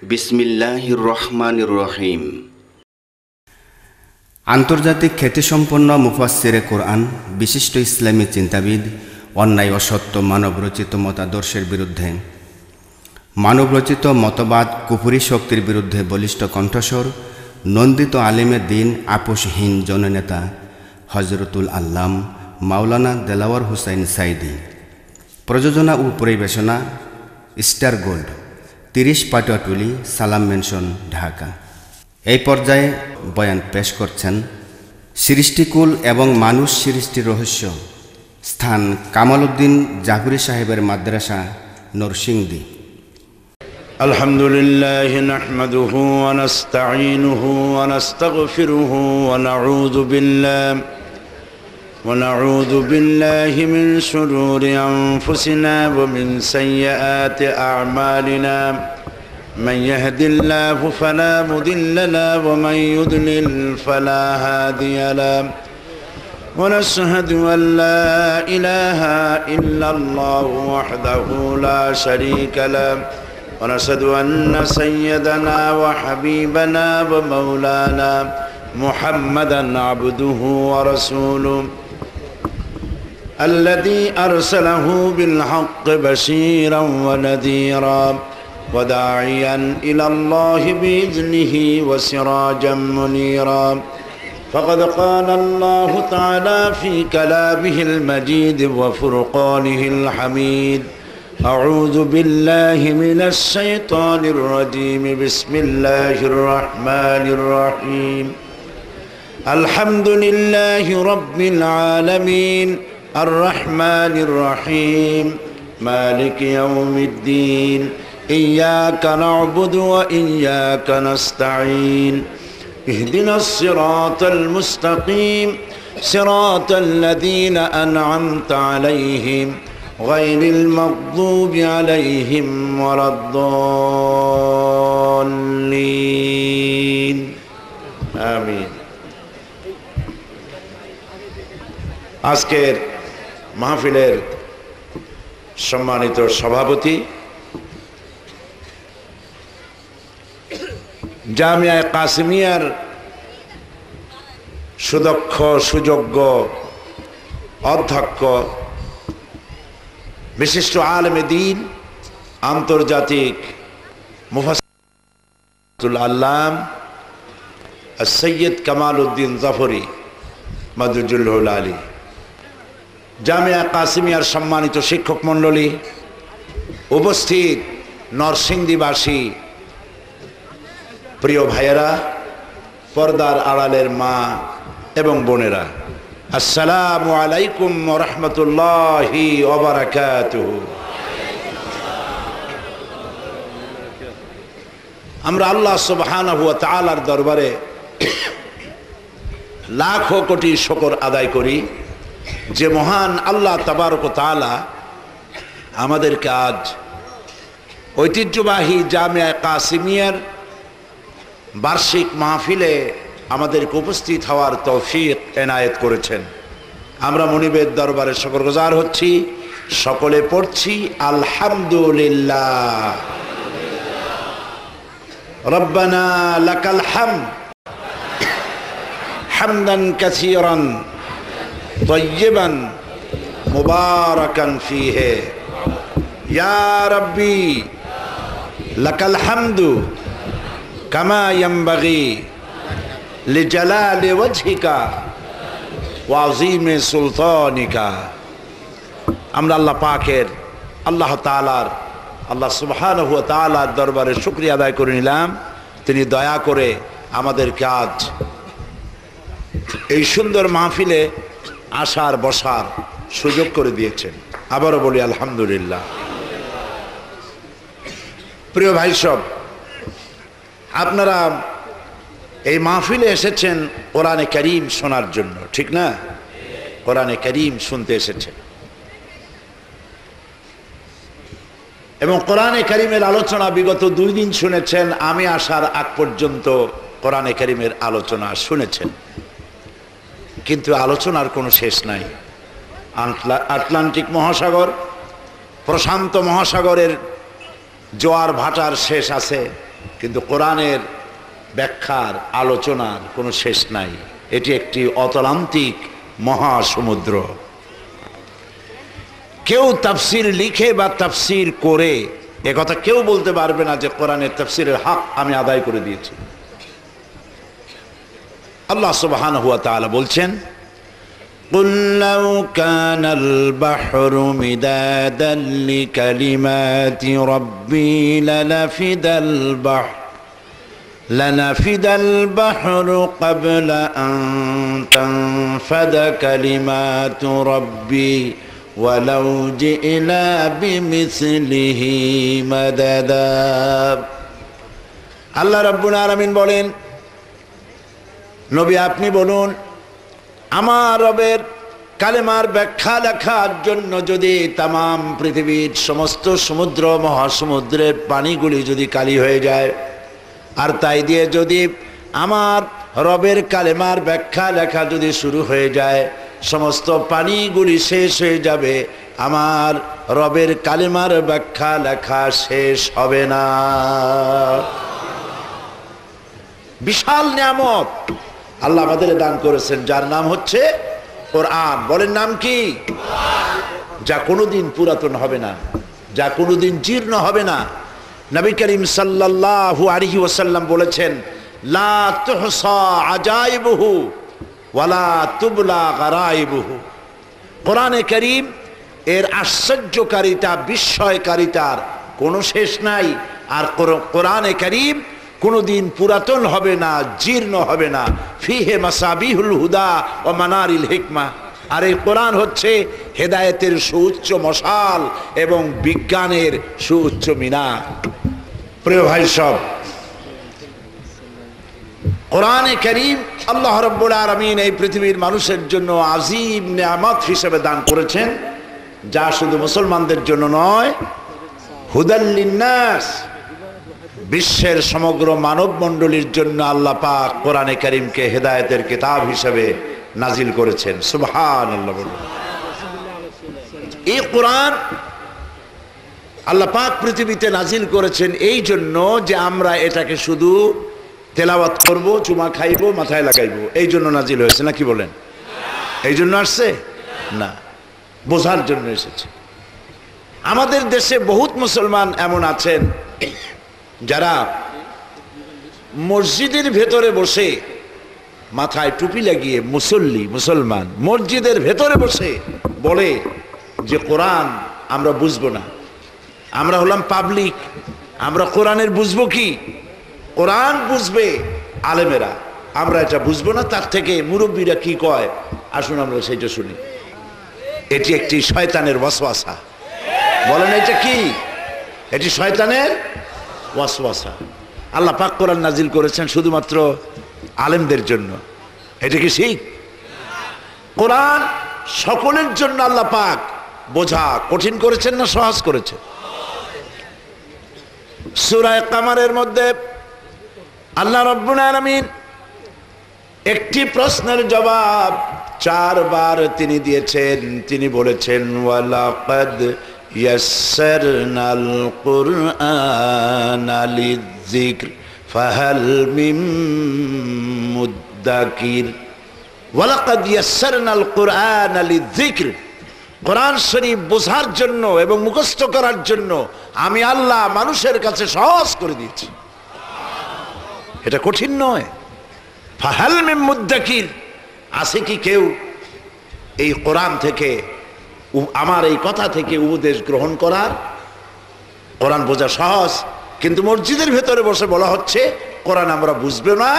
বিসমিল্লাহির রহমানির রহিম। আন্তর্জাতিক খ্যাতিসম্পন্ন মুফাসসিরে কোরআন, বিশিষ্ট ইসলামী চিন্তাবিদ, অন্যায় অসত্য মানবরচিত মতাদর্শের বিরুদ্ধে, মানবরচিত মতবাদ কুফরি শক্তির বিরুদ্ধে বলিষ্ঠ কণ্ঠস্বর, নন্দিত আলিমে দিন, আপোষহীন জননেতা হজরতুল আল্লাম মাওলানা দেলাওয়ার হুসাইন সাইদি। প্রযোজনা ও পরিবেশনা স্টার গোল্ড, 30 পাটুয়াটুলি, সালাম মেনশন, ঢাকা। এই পর্যায়ে বয়ান পেশ করছেন সৃষ্টিকুল এবং মানুষ সৃষ্টির রহস্য, স্থান কামাল উদ্দিন জাফরি সাহেবের মাদ্রাসা, নরসিংদী। আলহামদুলিল্লাহ নাহমাদুহু ওয়া নাস্তাঈনুহু ওয়া নাস্তাগফিরুহু ওয়া নাউযু বিল্লাহি মিন শুরুরি আনফুসিনা ওয়া মিন সাইয়্যাতি আ'মালিনা মান ইয়াহদিল্লাহু ফালা মুদিল্লা লাহু ওয়া মান ইউদ্লিল ফালা হাদিয়া লাহু ওয়া নাশহাদু আন লা ইলাহা ইল্লাল্লাহু ওয়াহদাহু লা শারীকা লাহু ونشهد أن سيدنا وحبيبنا ومولانا محمدا عبده ورسوله الذي أرسله بالحق بشيرا ونذيرا وداعيا إلى الله بإذنه وسراجا منيرا فقد قال الله تعالى في كلامه المجيد وفرقانه الحميد أعوذ بالله من الشيطان الرجيم بسم الله الرحمن الرحيم الحمد لله رب العالمين الرحمن الرحيم مالك يوم الدين إياك نعبد وإياك نستعين اهدنا الصراط المستقيم صراط الذين أنعمت عليهم غير المغضوب عليهم ولا الضالين آمين। আজকের মাহফিলের সম্মানিত সভাপতি, জামিয়া কাসিমিয়ার সুদক্ষ সুযোগ্য অধ্যক্ষ, বিশিষ্ট আলেমে দিন, আন্তর্জাতিক মুফাসসির আল্লাম সৈয়দ কামাল উদ্দিন জাফরি মাদরুজুল আলী, জামিয়া কাসিমিয়ার সম্মানিত শিক্ষক মণ্ডলী, উপস্থিত নরসিংদীবাসী প্রিয় ভাইয়েরা, পর্দার আড়ালের মা এবং বোনেরা, আসসালামু আলাইকুম ওয়া রাহমাতুল্লাহি ওয়া বারাকাতুহু। আমরা আল্লাহ সুবহানাহু ওয়া তাআলার দরবারে লাখো কোটি শুকর আদায় করি যে মহান আল্লাহ তাবারক ওয়া তাআলা আমাদেরকে আজ ঐতিহ্যবাহী জামিয়া কাসিমিয়ার বার্ষিক মাহফিলে আমাদেরকে উপস্থিত হওয়ার তৌফিক এনায়েত করেছেন। আমরা মুনিবের দরবারে শুকরগুজার হচ্ছি, সকলে পড়ছি আলহামদুলিল্লাহ। রব্বানা লাকাল হামদ হামদান কাসীরান তাইয়্যিবান মুবারাকান ফীহি ইয়া রাব্বি লাকাল হামদু কামা ইয়ানবাগি লিজালালি ওয়াজহিকা ওয়া আযীমি সুলতানিকা। আমরা আল্লাহ পাকের, আল্লাহ তাআলার, আল্লাহ সুবহানাহু ওয়া তাআলার দরবারে শুকরিয়া আদায় করে নিলাম। তিনি দয়া করে আমাদেরকে আজ এই সুন্দর মাহফিলে আসার বসার সুযোগ করে দিয়েছেন। আবারও বলি আলহামদুলিল্লাহ। প্রিয় ভাই সব, আপনারা এই মাহফিলে এসেছেন কোরআনে কারীম শোনার জন্য, ঠিক না? কোরআনে কারীম শুনতে এসেছেন এবং কোরআনে কারীমের আলোচনা বিগত 2 দিন শুনেছেন। আমি আসার আগ পর্যন্ত কোরআনে কারীমের আলোচনা শুনেছেন, কিন্তু আলোচনার কোনো শেষ নাই। আটলান্টিক মহাসাগর, প্রশান্ত মহাসাগরের জোয়ার ভাটার শেষ আছে, কিন্তু কোরআনের ব্যাখ্যার আলোচনার কোনো শেষ নাই। এটি একটি অতলান্তিক মহাসমুদ্র। কেউ তাফসির লিখে বা তাফসির করে একথা কেউ বলতে পারবে না যে কোরআনের তাফসিরের হক আমি আদায় করে দিয়েছি। আল্লাহ সুবহানাহু ওয়া তাআলা বলছেন, قُلْ لَوْ كَانَ الْبَحْرُ مِدَادًا لِكَلِمَاتِ رَبِّي لَنَفِدَ الْبَحْرُ قَبْلَ أَن تَنفَدَ كَلِمَاتُ رَبِّي وَلَوْ جِئْنَا بِمِثْلِهِ مَدَدًا। আল্লাহ রাব্বুল আলামিন বলেন, নবী আপনি বলুন, আমার রবের কালেমার ব্যাখ্যা লেখার জন্য যদি তামাম পৃথিবীর সমস্ত সমুদ্র মহাসমুদ্রের পানিগুলি যদি কালি হয়ে যায়, আর তাই দিয়ে যদি আমার রবের কালেমার ব্যাখ্যা লেখা যদি শুরু হয়ে যায়, সমস্ত পানিগুলি শেষ হয়ে যাবে, আমার রবের কালেমার ব্যাখ্যা লেখা শেষ হবে না। বিশাল নিয়ামত আল্লাহ আমাদের দান করেছেন, যার নাম হচ্ছে কোরআন। বলেন নাম কি? যা কোনোদিন পুরাতন হবে না, যা কোনোদিন জীর্ণ হবে না। নবী করিম সাল্লাল্লাহু আলাইহি ওয়াসাল্লাম বলেছেন, লা তুহসা আজাইবুহু ওয়ালা তুবলা গারাইবুহু। কোরআনে কারীম এর আশ্চর্যকারিতা, বিস্ময়কারিতার কোনো শেষ নাই। আর কোরআনে কারীম কোনোদিন পুরাতন হবে না, জীর্ণ হবে না। ফিহে মাসাবিহুল হুদা ও মানারিল হিকমা। আর এই কোরআন হচ্ছে হেদায়েতের সুউচ্চ মশাল এবং বিজ্ঞানের সুউচ্চ মিনার। প্রিয় ভাই সব, কোরআনে কারীম আল্লাহ রাব্বুল আলামিন এই পৃথিবীর মানুষের জন্য আযীম নিয়ামত হিসেবে দান করেছেন, যা শুধু মুসলমানদের জন্য নয়, হুদাল লিন্নাস, বিশ্বের সমগ্র মানব মণ্ডলীর জন্য আল্লাহ পাক কোরআনে কারীমকে হেদায়েতের কিতাব হিসেবে নাজিল করেছেন। সুবহানাল্লাহ। এই কোরআন আল্লাহ পাক পৃথিবীতে নাজিল করেছেন এই জন্য যে আমরা এটাকে শুধু তেলাওয়াত করব, চুমা খাইব, মাথায় লাগাইব, এই জন্য নাজিল হয়েছে। না কি বলেন? এই জন্য আসছে না, বোঝার জন্য এসেছে। আমাদের দেশে বহুত মুসলমান এমন আছেন যারা মসজিদের ভেতরে বসে মাথায় টুপি লাগিয়ে মুসলমান মসজিদের ভেতরে বসে বলে যে কোরআন আমরা বুঝবো না, আমরা হলাম পাবলিক, আমরা কোরআনের বুঝবো কি? কোরআন বুঝবে আলেমেরা, আমরা এটা বুঝবো না। তার থেকে মুরব্বীরা কি কয় আসুন আমরা সেটা শুনি। এটি একটি শয়তানের ওয়াসওয়াসা। বলেন এটা কি? এটি শয়তানের ওয়াসওয়াসা। আল্লাহ পাক কোরআন নাজিল করেছেন শুধুমাত্র আলেমদের জন্য। এটা কি ঠিক? কোরআন সকলের জন্য আল্লাহ পাক বোঝা কঠিন করেছেন না সহজ করেছেন? সূরা কামারের মধ্যে আল্লাহ রাব্বুল আলামিন একটি প্রশ্নের জবাব 4 বার তিনি দিয়েছেন। তিনি বলেছেন, ওয়ালাকাদ ইয়াসসারনাল কুরআনা লিযিকর ফাহাল মিন মুদ্দাকির। ওয়ালাকাদ ইয়াসসারনাল কুরআনা লিযিকর, কোরআন শরীফ বোঝার জন্য এবং মুখস্থ করার জন্য আমি আল্লাহ মানুষের কাছে সহজ করে দিয়েছি। এটা কঠিন নয়। ফাহাল মিন মুদ্দাকির, আছে কি কেউ এই কোরআন থেকে, আমার এই কথা থেকে উপদেশ গ্রহণ করার? কোরআন বোঝা সহজ, কিন্তু মসজিদের ভেতরে বসে বলা হচ্ছে কোরআন আমরা বুঝবে না।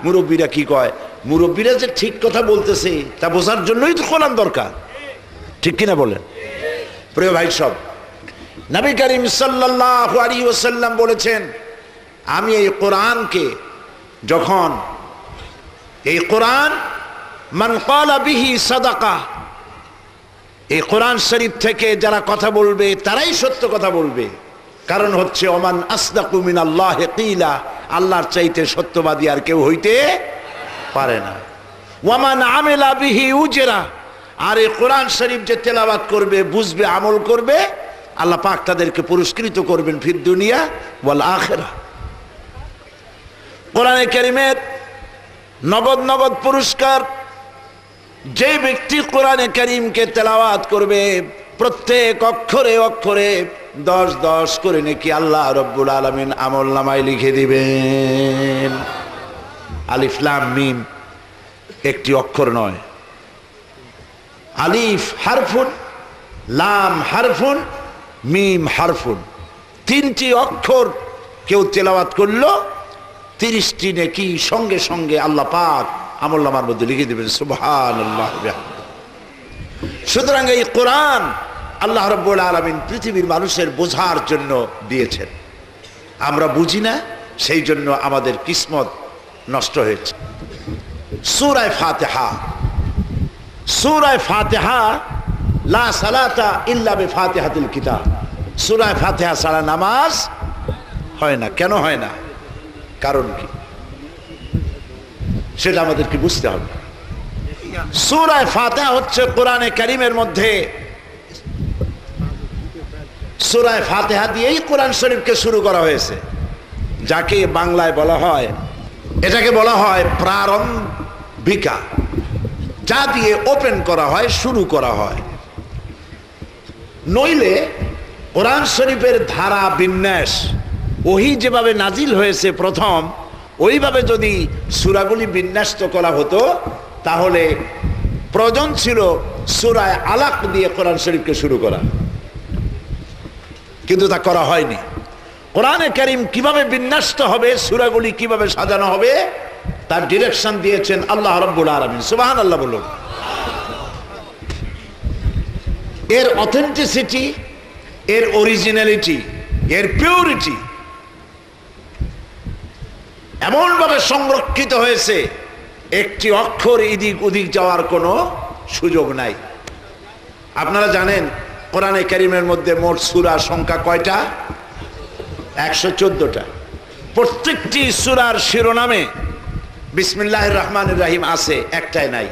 মুরব্বীরা কি কয়? মুরব্বীরা যে ঠিক কথা বলতেছে তা বোঝার জন্যই তো কোরআন দরকার, ঠিক কিনা বলেন? প্রিয় ভাই সব, নবী করিম সাল্লাল্লাহু আলাইহি ওয়াসাল্লাম বলেছেন, আমি এই কোরআনকে যখন এই কোরআন মান ক্বালা বিহি সাদাকা, এই কোরআন শরীফ থেকে যারা কথা বলবে তারাই সত্য কথা বলবে। কারণ হচ্ছে ওমান আসদাকু মিনাল্লাহি কিলা, আল্লাহর চাইতে সত্যবাদী আর কেউ হইতে পারে না। ওয়ামান আমিলা বিহি উজরা, আর এই কোরআন শরীফ যে তেলাওয়াত করবে, বুঝবে, আমল করবে, আল্লাহ পাক তাদেরকে পুরস্কৃত করবেন ফিদ দুনিয়া ওয়াল আখিরা। কোরআনে কারীমের নগদ নগদ পুরস্কার। যে ব্যক্তি কোরআনে কারীমকে তেলাওয়াত করবে প্রত্যেক অক্ষরে অক্ষরে 10 করে নাকি আল্লাহ রব্বুল আলামিন আমলনামায় লিখে দিবেন। আলিফ লাম মিম একটি অক্ষর নয়, আলিফ হারফুন, লাম হারফুন, মিম হারফুন, 3টি অক্ষর কেউ তেলাওয়াত করলো 30টি নেকি সঙ্গে সঙ্গে আল্লাহ পাক আমলনামার মধ্যে লিখে দেবেন। সুবহানাল্লাহ। সুতরাং এই কোরআন আল্লাহ রাব্বুল আলামিন পৃথিবীর মানুষের বোঝার জন্য দিয়েছেন। আমরা বুঝি না, সেই জন্য আমাদের কিসমত নষ্ট হয়েছে। সূরা ফাতিহা, সূরা ফাতিহা লা সালাতা ইল্লা বিফাতিহাতিল কিতাব। সূরা ফাতিহা ছাড়া নামাজ হয় না। কেন হয় না? কারণ কি সেটা আমাদেরকে বুঝতে হবে। সূরা ফাতিহা হচ্ছে কোরআনে কারীমের মধ্যে, সূরা ফাতিহা দিয়েই কোরআন শরীফকে শুরু করা হয়েছে, যাকে বাংলায় বলা হয়, এটাকে বলা হয় প্রারম্ভিকা, যা দিয়ে ওপেন করা হয়, শুরু করা হয়। নইলে কোরআন শরীফের ধারা বিন্যাস ওহি যেভাবে নাজিল হয়েছে প্রথম, ওইভাবে যদি সূরাগুলি বিন্যস্ত করা হতো তাহলে প্রয়োজন ছিল সূরা আলাক দিয়ে কোরআন শরীফকে শুরু করা, কিন্তু তা করা হয়নি। কোরআনে কারীম কিভাবে বিন্যস্ত হবে, সূরাগুলি কিভাবে সাজানো হবে, তার ডিরেকশন দিয়েছেন আল্লাহ রাব্বুল আলামিন। সুবহানাল্লাহ বলুন। এর অথেন্টিসিটি, এর অরিজিনালিটি, এর পিউরিটি এমনভাবে সংরক্ষিত হয়েছে, একটি অক্ষর এদিক ওদিক যাওয়ার কোনো সুযোগ নাই। আপনারা জানেন কোরআনে কারীমের মধ্যে মোট সূরা সংখ্যা কয়টা? 114টা। প্রত্যেকটি সূরার শিরোনামে বিসমিল্লাহির রহমানির রহিম আছে, একটাই নাই।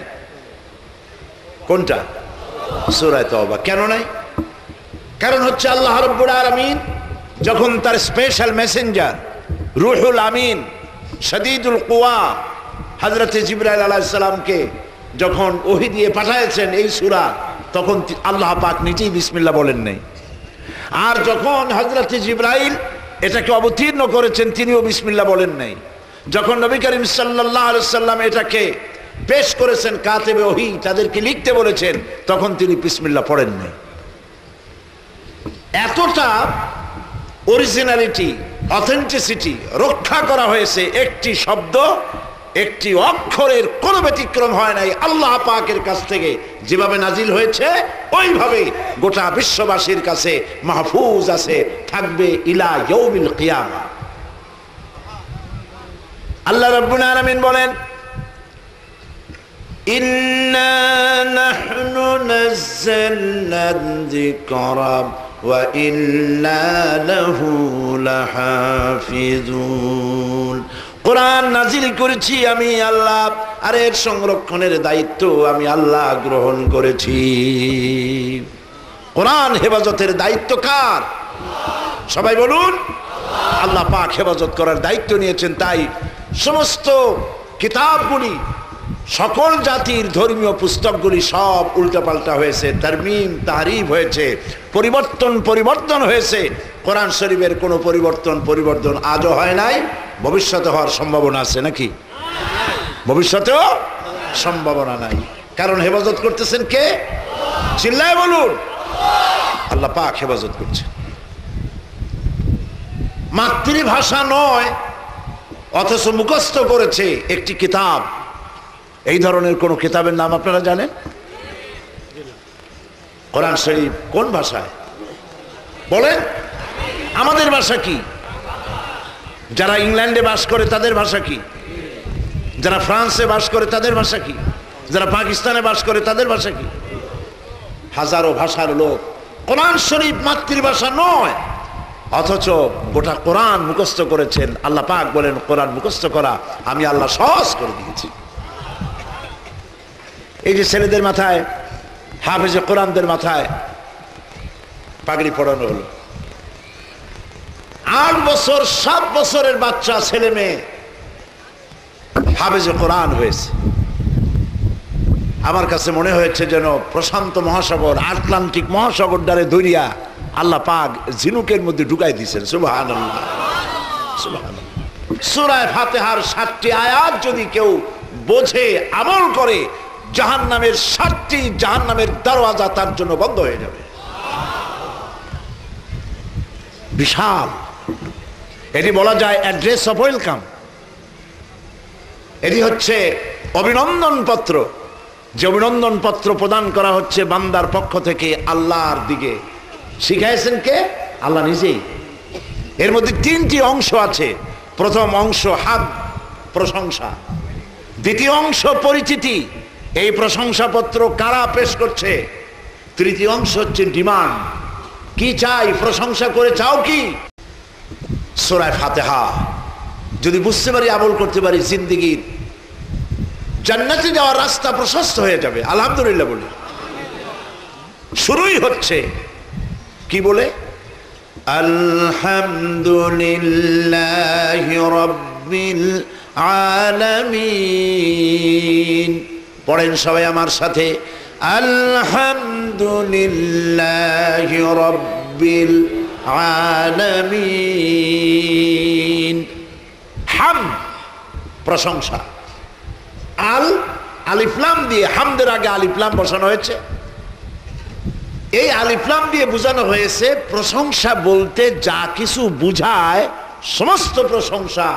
কোনটা? সূরা তাওবা। কেন নাই? কারণ হচ্ছে আল্লাহ রাব্বুল আলামিন যখন তার স্পেশাল মেসেঞ্জার রূহুল আমিন শাদীদুল কুওয়া হযরত জিবরাইল আলাইহিস সালামকে যখন ওহী দিয়ে পাঠিয়েছেন এই সূরা, তখন আল্লাহ পাক নিজেই বিসমিল্লাহ বলেন নাই। আর যখন হযরত জিবরাইল এটাকে অবতীর্ণ করেছেন, তিনিও বিসমিল্লাহ বলেন নাই। যখন নবী করিম সাল্লাল্লাহু আলাইহি সাল্লাম এটাকে পেশ করেছেন কাতেবে ওহী, তাদেরকে লিখতে বলেছেন, তখন তিনি বিসমিল্লাহ পড়েন নাই। এতটা অরিজিনালিটি, অথেন্টিসিটি রক্ষা করা হয়েছে। একটি শব্দ, একটি অক্ষরের কোনো ব্যতিক্রম হয় নাই। আল্লাহ পাকের কাছ থেকে যেভাবে নাজিল হয়েছে ওইভাবে গোটা বিশ্ববাসীর কাছে মাহফুজ আছে, থাকবে ইলা ইয়াউমিল কিয়ামা। আল্লাহ রাব্বুল আলামিন বলেন, ইন্না নাহনু নাযালনা যিকরা ওয়া ইন্না লাহু লাহাফিজুন। কোরআন নাজিল করেছি আমি আল্লাহ, আর এর সংরক্ষণের দায়িত্ব আমি আল্লাহ গ্রহণ করেছি। কোরআন হেফাজতের দায়িত্ব কার? সবাই বলুন। আল্লাহ পাক হেফাজত করার দায়িত্ব নিয়েছেন। তাই সমস্ত কিতাবগুলি, সকল জাতির ধর্মীয় পুস্তকগুলি সব উল্টাপাল্টা হয়েছে, তারমিম তাহরিফ হয়েছে, পরিবর্তন হয়েছে। কোরআন শরীফের কোনো পরিবর্তন আজও হয় নাই, ভবিষ্যতে হওয়ার সম্ভাবনা আছে নাকি? ভবিষ্যতেও সম্ভাবনা নাই। কারণ হেফাজত করতেছেন কে? চিল্লায় বলুন। আল্লাহ পাক হেফাজত করছেন। মাতৃভাষা নয়, অথচ মুখস্থ করেছে একটি কিতাব। এই ধরনের কোন কিতাবের নাম আপনারা জানেন? কোরআন শরীফ কোন ভাষায় বলেন? আমাদের ভাষা কি? যারা ইংল্যান্ডে বাস করে তাদের ভাষা কি? যারা ফ্রান্সে বাস করে তাদের ভাষা কি? যারা পাকিস্তানে বাস করে তাদের ভাষা কি? হাজারো ভাষার লোক। কোরআন শরীফ মাতৃভাষা নয়, অথচ গোটা কোরআন মুখস্থ করেছেন। আল্লাহ পাক বলেন, কোরআন মুখস্থ করা আমি আল্লাহ সহজ করে দিয়েছি। এই যে ছেলেদের মাথায়, হাফেজে কোরআনদের মাথায় পাগড়ি পড়ানো হলো, 8 বছর 7 বছরের বাচ্চা ছেলে মেয়ে হাফেজে কোরআন হয়েছে। আমার কাছে মনে হয়েছে যেন প্রশান্ত মহাসাগর, আটলান্টিক মহাসাগর দ্বারে দরিয়া আল্লাহ পাক ঝিনুকের মধ্যে ঢুকাই দিয়েছেন। সুবহানাল্লাহ, সুবহানাল্লাহ। সূরা ফাতিহার 7টি আয়াত যদি কেউ বোঝে, আমল করে, জাহান্নামের 7টি জাহান্নামের দরওয়াজা তার জন্য বন্ধ হয়ে যাবে। বিশাল, এটি বলা যায় অ্যাড্রেস অফ ওয়েলকাম। এটি হচ্ছে অভিনন্দন পত্র, যে অভিনন্দন পত্র প্রদান করা হচ্ছে বান্দার পক্ষ থেকে আল্লাহর দিকে। শিখাইছেন কে? আল্লাহ নিজেই। এর মধ্যে 3টি অংশ আছে। প্রথম অংশ হাদ, প্রশংসা। দ্বিতীয় অংশ পরিচিতি, এই প্রশংসাপত্র কারা পেশ করছে। তৃতীয় অংশ হচ্ছে ডিমান্ড, কি চাই, প্রশংসা করে চাও কি। সূরা ফাতিহা যদি বুঝতে পারি, আমল করতে পারি, জিন্দেগীর জান্নাতে যাওয়ার রাস্তা প্রশস্ত হয়ে যাবে। আলহামদুলিল্লাহ বলে শুরুই হচ্ছে কি বলে? আলহামদুলিল্লাহি রাব্বিল আলামিন। পড়েন সবাই আমার সাথে, আলহামদুলিল্লাহি রাব্বিল আলামিন। হামদ প্রশংসা। আলিফলাম দিয়ে, হামদের আগে আলিফলাম বসানো হয়েছে। এই আলিফলাম দিয়ে বোঝানো হয়েছে প্রশংসা বলতে যা কিছু বুঝায় সমস্ত প্রশংসা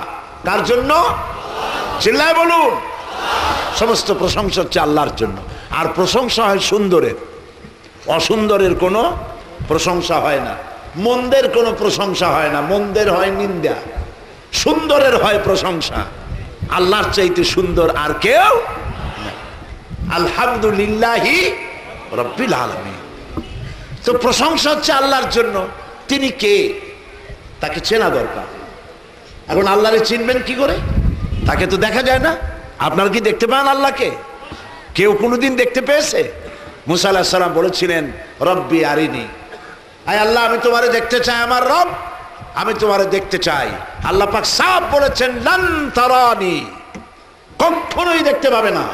কার জন্য? চিল্লায় বলুন। সমস্ত প্রশংসা হচ্ছে আল্লাহর জন্য। আর প্রশংসা হয় সুন্দরের, অসুন্দরের কোনো প্রশংসা হয় না। মন্দের কোনো প্রশংসা হয় না, মন্দের হয় নিন্দা। সুন্দরের হয় প্রশংসা। আল্লাহর চাইতে সুন্দর আর কেউ না। আলহামদুলিল্লাহি রাব্বিল আলামিন। তো প্রশংসা হচ্ছে আল্লাহর জন্য। তিনি কে? তাকে চেনা দরকার। এখন আল্লাহরে চিনবেন কি করে? তাকে তো দেখা যায় না। আপনারা কি দেখতে পান আল্লাহকে? কেউ কোনোদিন দেখতে পেয়েছে? মুসা আলাইহিস সালাম বলেছিলেন, রব্বি আরিনি, আয় আল্লাহ আমি তোমারে দেখতে চাই, আমার রব আমি তোমারে দেখতে চাই। আল্লাহ পাক সাফ বলেছেন, লান তারানি, কখনোই দেখতে পাবে না।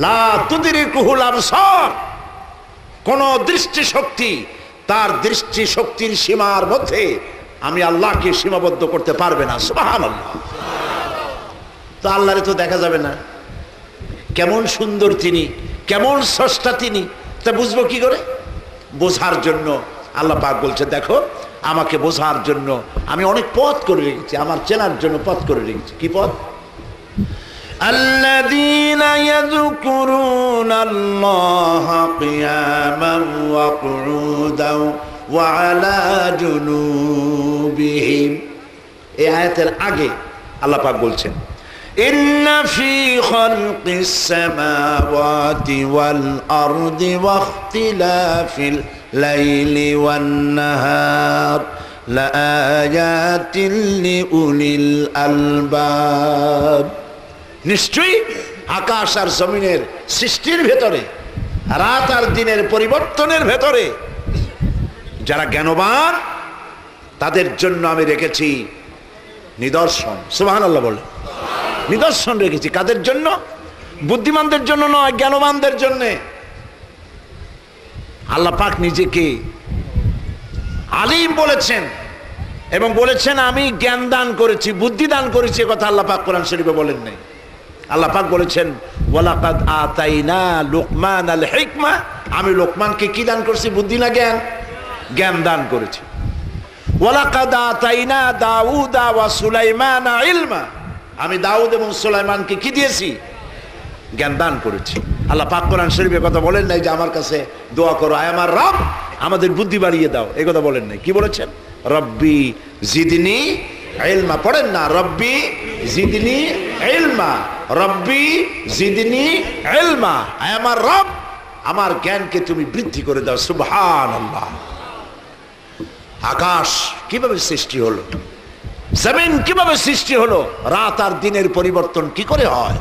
লা তুদরিকুহুল আবসার, কোন দৃষ্টিশক্তি তার দৃষ্টিশক্তির সীমার মধ্যে আমি আল্লাহকে সীমাবদ্ধ করতে পারবে না। সুবহানাল্লাহ। তো আল্লাহরে তো দেখা যাবে না। কেমন সুন্দর তিনি, কেমন স্রষ্টা তিনি, তা বুঝবো কি করে? বোঝার জন্য আল্লাহ পাক বলছে, দেখো আমাকে বোঝার জন্য আমি অনেক পথ করে রেখেছি, আমার চেনার জন্য পথ করে রেখেছি। কি পথ? আল্লাযীনা ইয়াযকুরুনাল্লাহা কিয়ামান ওয়া কুউদান ওয়া আলা জুনুবিহিম। এই আয়াতের আগে আল্লাহ পাক বলছেন, ইন্না ফি খালকিস সামাওয়াতি ওয়াল আরদি ওয়া ইখতিলাফিল লাইলি ওয়ান নাহার লাআয়াতিন লিউলিল আলবাব। নিশ্চয়ই আকাশ আর জমিনের সৃষ্টির ভেতরে, রাত আর দিনের পরিবর্তনের ভেতরে যারা জ্ঞানবান তাদের জন্য আমি রেখেছি নিদর্শন। সুবহানাল্লাহ বলে নিদর্শন রেখেছি। কাদের জন্য? বুদ্ধিমানদের জন্য নয়, জ্ঞানবানদের জন্য। আল্লাহ পাক নিজেকে আলিম বলেছেন এবং বলেছেন আমি জ্ঞান দান করেছি, বুদ্ধি দান করেছি। কথা আল্লাহ পাক কোরআন শরীফে বলেন নাই। আল্লাহ পাক বলেছেন, ওয়ালাকাদ আতাইনা লুকমানাল হিকমা, আমি লোকমানকে কি দান করেছি? বুদ্ধি না জ্ঞান? জ্ঞান দান করেছি। ওয়ালাকাদ আতাইনা দাউদা ওয়া সুলাইমানা ইলমা, আমি দাউদ এবং সুলাইমানকে কি দিয়েছি? জ্ঞান দান করেছি। আল্লাহ পাক কোরআন শরীফে কথা বলেন নাই যে আমার কাছে দোয়া করো, আয় আমার রব আমাদের বুদ্ধি বাড়িয়ে দাও, এই কথা বলেন নাই। কি বলেছেন? রব্বি জিদনি ইলমা। পড়েন না, রব্বি জিদনি ইলমা, রব্বি জিদনি ইলমা, আয় আমার রব আমার জ্ঞানকে তুমি বৃদ্ধি করে দাও। সুবহানাল্লাহ। আকাশ কিভাবে সৃষ্টি হলো, জমিন কিভাবে সৃষ্টি হলো, রাত আর দিনের পরিবর্তন কি করে হয়,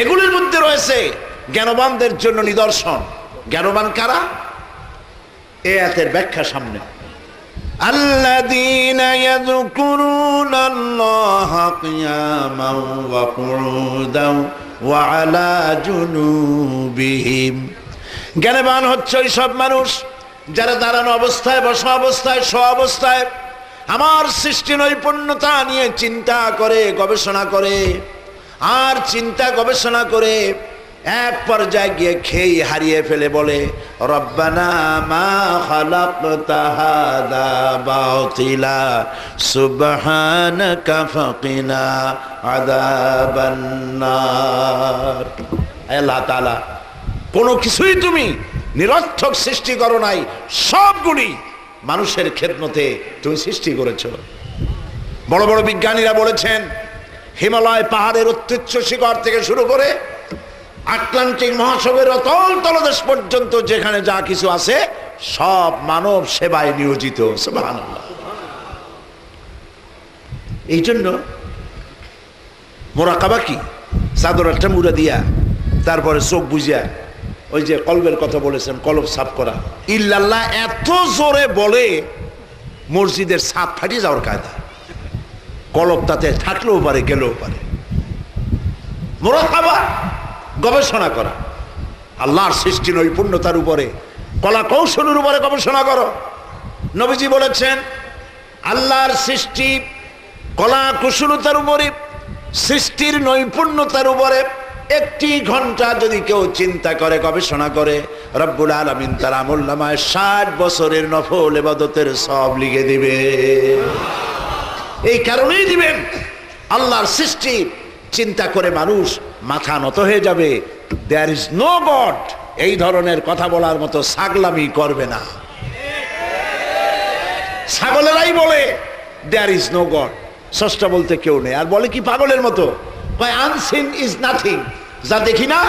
এগুলির মধ্যে রয়েছে জ্ঞানবানদের জন্য নিদর্শন। জ্ঞানবান কারা? এই আয়াতের ব্যাখ্যা সামনে। الذين يذكرون الله قياما وقعودا وعلى جنوبهم জ্ঞানবান হচ্ছে ওই সব মানুষ যারা দাঁড়ানো অবস্থায়, বসা অবস্থায়, শোয়া অবস্থায় আমার সৃষ্টি নৈপুণ্যতা নিয়ে চিন্তা করে, গবেষণা করে, আর চিন্তা গবেষণা করে এক পর্যায়ে গিয়ে খেই হারিয়ে ফেলে বলে রব্বানা মা খালাকতা হাদা বাতিলা সুবহানাকা ফাকিনা আযাবান নার। আল্লাহ তাআলা কোনো কিছুই তুমি নিরর্থক সৃষ্টি করো নাই, সবগুলি মানুষের খেদমতে তুমি সৃষ্টি করেছ। বড় বড় বিজ্ঞানীরা বলেছেন হিমালয় পাহাড়ের উচ্চ শিখর থেকে শুরু করে আটলান্টিক মহাসাগরের অতল তলদেশ পর্যন্ত যেখানে যা কিছু আছে সব মানব সেবায় নিয়োজিত। সুবহানাল্লাহ। এই জন্য মোরাকাবা কি? চাদর একটা মুড়া দিয়া তারপরে চোখ বুঝিয়া ওই যে কলবের কথা বলেছেন, কলব সাফ করা। ইল্লাল্লাহ এত জোরে বলে মসজিদের ছাদ ফাটিয়ে যাওয়ার কায়দা। কলব তাতে থাকলেও পারে, গেলেও পারে। মোরাকাবা গবেষণা করা, আল্লাহর সৃষ্টি নৈপুণ্যতার উপরে, কলা কৌশলের উপরে গবেষণা করো। নবীজি বলেছেন আল্লাহর সৃষ্টি কলা কুশলতার উপরে, সৃষ্টির নৈপুণ্যতার উপরে 1 ঘন্টা যদি কেউ চিন্তা করে, গবেষণা করে, রব্বুল আলামিন তার আমলনামায় 60 বছরের নফল ইবাদতের সওয়াব লিখে দিবে। এই কারণেই দিবেন আল্লাহর সৃষ্টি চিন্তা করে মানুষ মাথা নত হয়ে যাবে। দেয়ার ইজ নো গড, এই ধরনের কথা বলার মতো ছাগলামি করবে না। ছাগলেরাই বলে দেয়ার ইজ নো গড, স্রষ্টা বলতে কেউ নেই। আর বলে কি পাগলের মতো, আনসিন ইজ নাথিং, যা দেখি না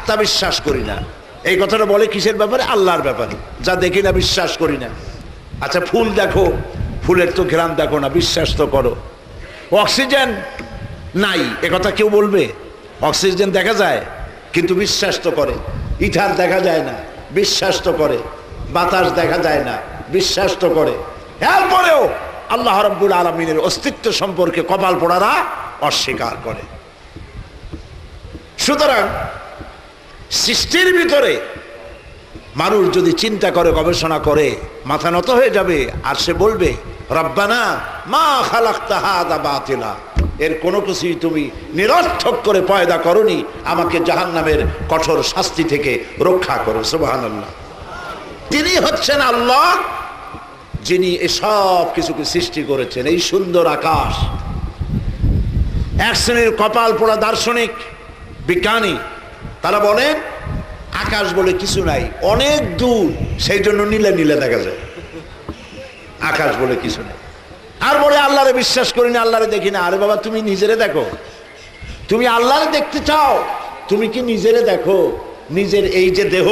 তা বিশ্বাস করি না। এই কথাটা বলে কিসের ব্যাপারে? আল্লাহর ব্যাপারে। যা দেখি না বিশ্বাস করি না। আচ্ছা ফুল দেখো, ফুলের তো ঘ্রাণ দেখো না, বিশ্বাস তো করো। অক্সিজেন নাই এ কথা কেউ বলবে? অক্সিজেন দেখা যায় কিন্তু বিশ্বাস তো করে। ইথার দেখা যায় না, বিশ্বাস তো করে। বাতাস দেখা যায় না, বিশ্বাস তো করে। এরপরেও আল্লাহ রাব্বুল আলামিনের অস্তিত্ব সম্পর্কে কপাল পোড়ারা অস্বীকার করে। সুতরাং সৃষ্টির ভিতরে মানুষ যদি চিন্তা করে, গবেষণা করে, মাথা নত হয়ে যাবে। আর সে বলবে রব্বানা মা খালাকতা হাযা বাতিলা, এর কোনো কিছুই তুমি নিরর্থক করে পয়দা করনি, আমাকে জাহান্নামের কঠোর শাস্তি থেকে রক্ষা করো। সুবহানাল্লাহ। তিনি হচ্ছেন আল্লাহ যিনি এসব কিছুকে সৃষ্টি করেছেন। এই সুন্দর আকাশ, এক শ্রেণীর কপাল পোড়া দার্শনিক বিজ্ঞানী তারা বলেন আকাশ বলে কিছু নাই, অনেক দূর, সেই জন্য নীলে নীলে দেখা যায়। আকাশ বলে কিছু নেই। আর বলে আল্লাহরে বিশ্বাস করি না, আল্লাহরে দেখি না। আরে বাবা, তুমি নিজেরে দেখো। তুমি আল্লাহরে দেখতে চাও, তুমি কি নিজেরে দেখো? নিজের এই যে দেহ,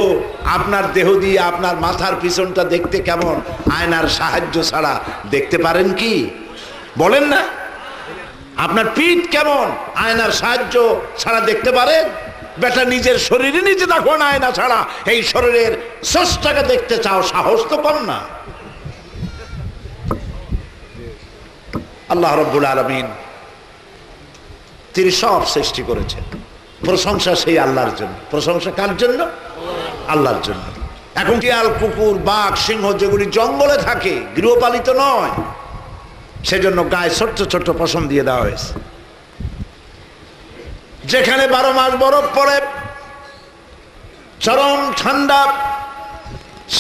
আপনার দেহ দিয়ে আপনার মাথার পিছনটা দেখতে কেমন, আয়নার সাহায্য ছাড়া দেখতে পারেন কি? বলেন না। আপনার পিঠ কেমন, আয়নার সাহায্য ছাড়া দেখতে পারেন? বেটা নিজের শরীরে নিজে দেখো না, আয়না ছাড়া। এই শরীরের স্রষ্টাকে দেখতে চাও, সাহস তো কম না। আল্লাহ রাব্বুল আলামিন তিনি সব সৃষ্টি করেছেন। প্রশংসা সেই আল্লাহর জন্য। প্রশংসা কার জন্য? আল্লাহর জন্য। এখন শিয়াল, কুকুর, বাঘ, সিংহ যেগুলি জঙ্গলে থাকে, গৃহপালিত নয়, সেজন্য গায়ে ছোট্ট ছোট্ট পশম দিয়ে দেওয়া হয়েছে। যেখানে 12 মাস বরফ পড়ে, চরম ঠান্ডা,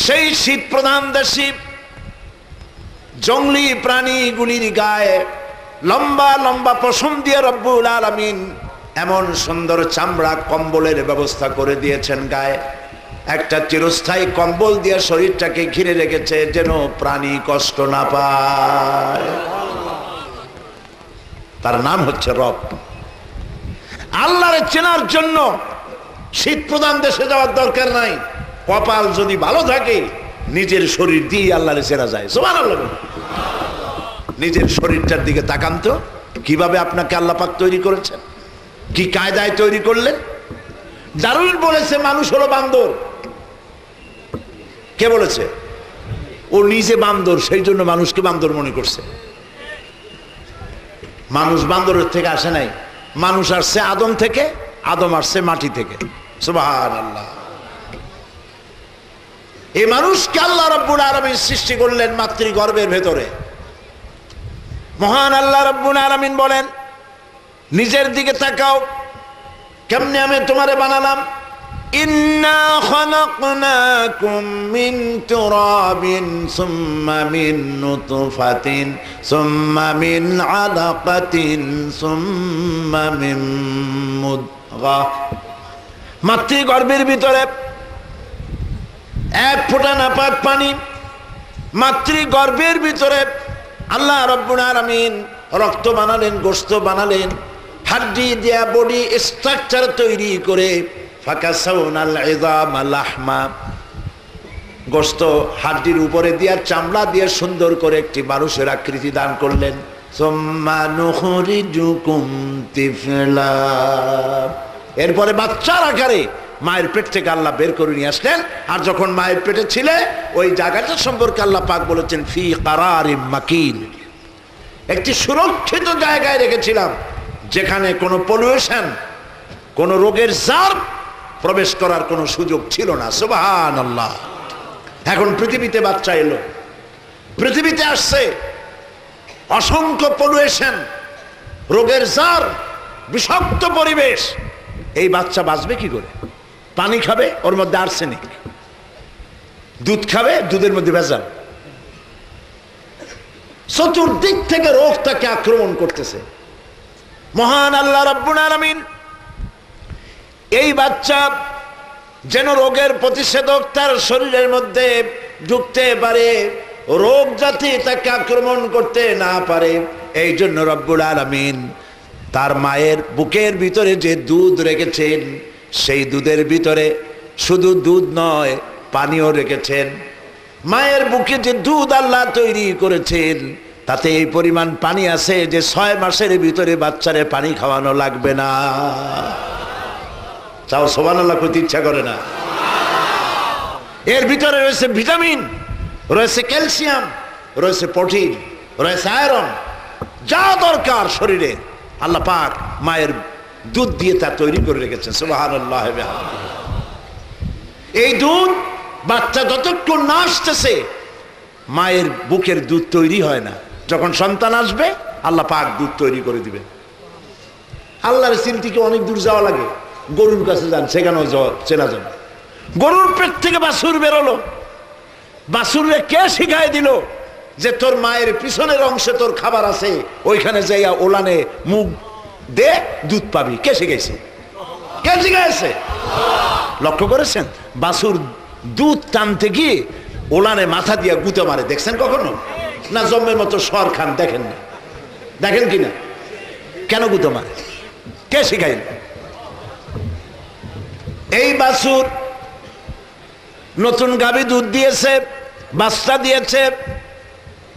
সেই শীত প্রধান দেশে জঙ্গলি প্রাণীগুলির গায়ে লম্বা লম্বা পশম দিয়ে রব্বুল আলামিন এমন সুন্দর চামড়া কম্বলের ব্যবস্থা করে দিয়েছেন। গায়ে একটা চিরস্থায়ী কম্বল দিয়ে শরীরটাকে ঘিরে রেখেছে, যেন প্রাণী কষ্ট না পায়। তার নাম হচ্ছে রব। আল্লাহরে চেনার জন্য শীত প্রধান দেশে যাওয়ার দরকার নাই। কপাল যদি ভালো থাকে, নিজের শরীর দিয়ে আল্লাহরে চেনা যায়। সুবহানাল্লাহ। নিজের শরীরটার দিকে তাকান তো, কিভাবে আপনাকে আল্লাহ পাক তৈরি করেছেন, কি কায়দায় তৈরি করলেন। ডারউইন বলেছে মানুষ হলো বান্দর। কে বলেছে? ও নিজে বান্দর, সেই জন্য মানুষকে বান্দর মনে করছে। মানুষ বান্দরের থেকে আসে নাই, মানুষ আসছে আদম থেকে, আদম আসছে মাটি থেকে। সুবহানাল্লাহ। এই মানুষকে আল্লাহ রাব্বুল আলামিন সৃষ্টি করলেন মাতৃগর্ভের ভেতরে। মহান আল্লাহ রাব্বুল আলামিন বলেন, নিজের দিকে তাকাও, কেমনে আমি তোমারে বানালাম। ইন্না খালাকনাকুম মিন তুরাবিন সুম্মা মিন নুতফাতিন সুম্মা মিন আলাকাতিন সুম্মা মিন মুদগাহ। মাতৃগর্ভের ভিতরে এক ফোঁটা নাপাক পানি, মাতৃগর্ভের ভিতরে আল্লাহ রাব্বুল আলামিন রক্ত বানালেন, গোশত বানালেন, হাড্ডি দিয়া বডি স্ট্রাকচার তৈরি করে ফাকাসাউনাল ইযাম লাহমা, গোশত হাড্ডির উপরে দিয়া চামড়া দিয়ে সুন্দর করে একটি মানুষের আকৃতি দান করলেন। সুম্মা নুখরিজুকুম তিফলা, এরপরে বাচ্চার আকারে মায়ের পেট থেকে আল্লাহ বের করে নিয়ে আসলেন। আর যখন মায়ের পেটে ছিলে ওই জায়গাটা সম্পর্কে আল্লাহ পাক বলেছেন ফি কারারিম মাকিন, একটি সুরক্ষিত জায়গায় রেখেছিলাম যেখানে কোনো পলিউশন, কোনো রোগের জার প্রবেশ করার কোনো সুযোগ ছিল না। সুবহানাল্লাহ। এখন পৃথিবীতে বাচ্চা এলো, পৃথিবীতে আসছে, অসংখ্য পলিউশন, রোগের জার, বিষাক্ত পরিবেশ। এই বাচ্চা বাঁচবে কি করে? পানি খাবে, ওর মধ্যে আর্সেনিক, দুধ খাবে, দুধের মধ্যে ভেজাল, চতুর্দিক থেকে রোগ তাকে আক্রমণ করতেছে। মহান আল্লাহ রাব্বুল আলামিন এই বাচ্চা যেন রোগের প্রতিষেধক তার শরীরের মধ্যে ঢুকতে পারে, রোগ যাতে তাকে আক্রমণ করতে না পারে, এই জন্য রব্বুল আলামিন তার মায়ের বুকের ভিতরে যে দুধ রেখেছেন, সেই দুধের ভিতরে শুধু দুধ নয়, পানিও রেখেছেন। মায়ের বুকে যে দুধ আল্লাহ তৈরি করেছেন তাতে এই পরিমাণ পানি আছে যে 6 মাসের ভিতরে বাচ্চারে পানি খাওয়ানো লাগবে না। চাও সুবহানাল্লাহ কইতে ইচ্ছা করে না? এর ভিতরে রয়েছে ভিটামিন, রয়েছে ক্যালসিয়াম, রয়েছে প্রোটিন, রয়েছে আয়রন, যা দরকার শরীরে আল্লাহ পাক মায়ের দুধ দিয়ে তা তৈরি করে রেখেছেন। সুবহানাল্লাহ। এই দুধ বাচ্চা যতক্ষণ না আসতেছে মায়ের বুকের দুধ তৈরি হয় না। যখন সন্তান আসবে আল্লাহ পাক দুধ তৈরি করে দিবেন। আল্লাহর চিন্তিকে অনেক দূর যাওয়া লাগে, গরুর কাছে যান, সেখানেও চেনা যাবে। গরুর পেট থেকে বাছুর বেরোলো, বাছুরে কে শিখাই দিল যে তোর মায়ের পিছনের অংশে তোর খাবার আছে, ওইখানে যাইয়া ওলানে মুখ দে, দুধ পাবি? কে শিখাইছে? কে শিখাইছে? লক্ষ্য করেছেন? বাছুর দুধ টানতে গিয়ে ওলানে মাথা দিয়া গুঁতো মারে, দেখছেন কখনো? না জম্মের মতো সর খান, দেখেন না? দেখেন কিনা? কেন গুঁতো মারে? কে শিখাইল? এই বাছুর নতুন গাভী দুধ দিয়েছে, বাচ্চা দিয়েছে,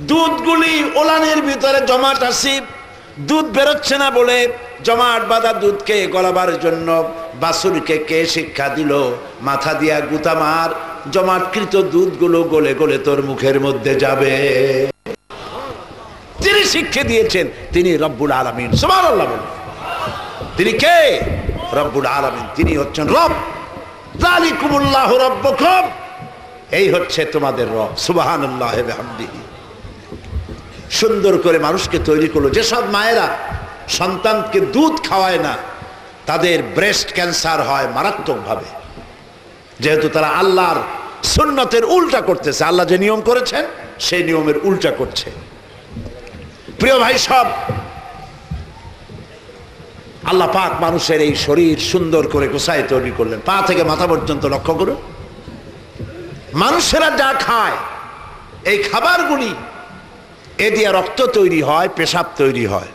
দুধগুলি ওলানের ভিতরে জমাট আছে, দুধ বেরোচ্ছে না বলে জমাট বাঁধা দুধকে গলাবার জন্য বাছুরকে কে শিক্ষা দিল? মাথা দিয়া গুতা মার, জমাটকৃত দুধগুলো গলে গলে তোর মুখের মধ্যে যাবে। যিনি শিক্ষা দিয়েছেন তিনি রব্বুল আলামিন। সুবহানাল্লাহ বলুন। তিনি কে? রব্বুল আলামিন। তিনি হচ্ছেন রব। যালিকুমুল্লাহু রাব্বুকুম, এই হচ্ছে তোমাদের রব। সুবহানাল্লাহ ওয়া বিহামদিহি। সুন্দর করে মানুষকে তৈরি করলো। যেসব মায়েরা সন্তানকে দুধ খাওয়ায় না তাদের ব্রেস্ট ক্যান্সার হয় মারাত্মকভাবে, যেহেতু তারা আল্লাহর সুন্নতের উল্টা করতেছে। আল্লাহ যে নিয়ম করেছেন সেই নিয়মের উল্টা করছে। প্রিয় ভাই সব, আল্লাহ পাক মানুষের এই শরীর সুন্দর করে গোছায় তৈরি করলেন, পা থেকে মাথা পর্যন্ত। লক্ষ্য করুন, মানুষেরা যা খায় এই খাবারগুলি, এ দিয়ে রক্ত তৈরি হয়, পেশাব তৈরি হয়।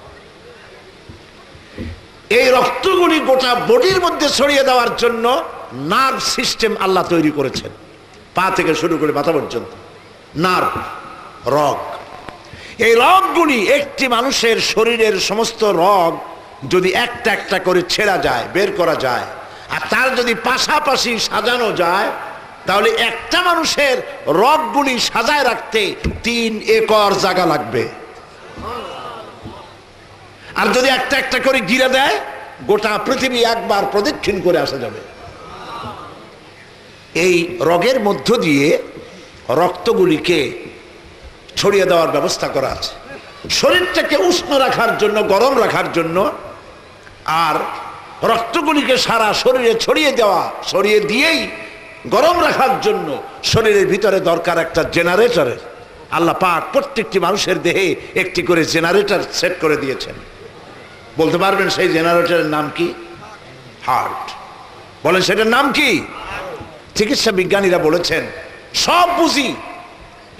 এই রক্তগুলি গোটা বডির মধ্যে ছড়িয়ে দেওয়ার জন্য নার্ভ সিস্টেম আল্লাহ তৈরি করেছেন, পা থেকে শুরু করে মাথা পর্যন্ত নার্ভ, রগ। এই রগগুলি, একটি মানুষের শরীরের সমস্ত রগ যদি একটা একটা করে ছেঁড়া যায়, বের করা যায়, আর তার যদি পাশাপাশি সাজানো যায়, তাহলে একটা মানুষের রগগুলি সাজায় রাখতে 3 একর জায়গা লাগবে। আর যদি একটা একটা করে গিরে দেয়, গোটা পৃথিবী একবার প্রদক্ষিণ করে আসা যাবে। এই রগের মধ্য দিয়ে রক্তগুলিকে ছড়িয়ে দেওয়ার ব্যবস্থা করা আছে, শরীরটাকে উষ্ণ রাখার জন্য, গরম রাখার জন্য। আর রক্তগুলিকে সারা শরীরে ছড়িয়ে দিয়েই গরম রাখার জন্য শরীরের ভিতরে দরকার একটা জেনারেটরের। আল্লাহ পাক প্রত্যেকটি মানুষের দেহে একটি করে জেনারেটর সেট করে দিয়েছেন। বলতে পারবেন সেই জেনারেটরের নাম কি? হার্ট। বলেন সেটার নাম কি? চিকিৎসা বিজ্ঞানীরা বলেছেন সব বুঝি,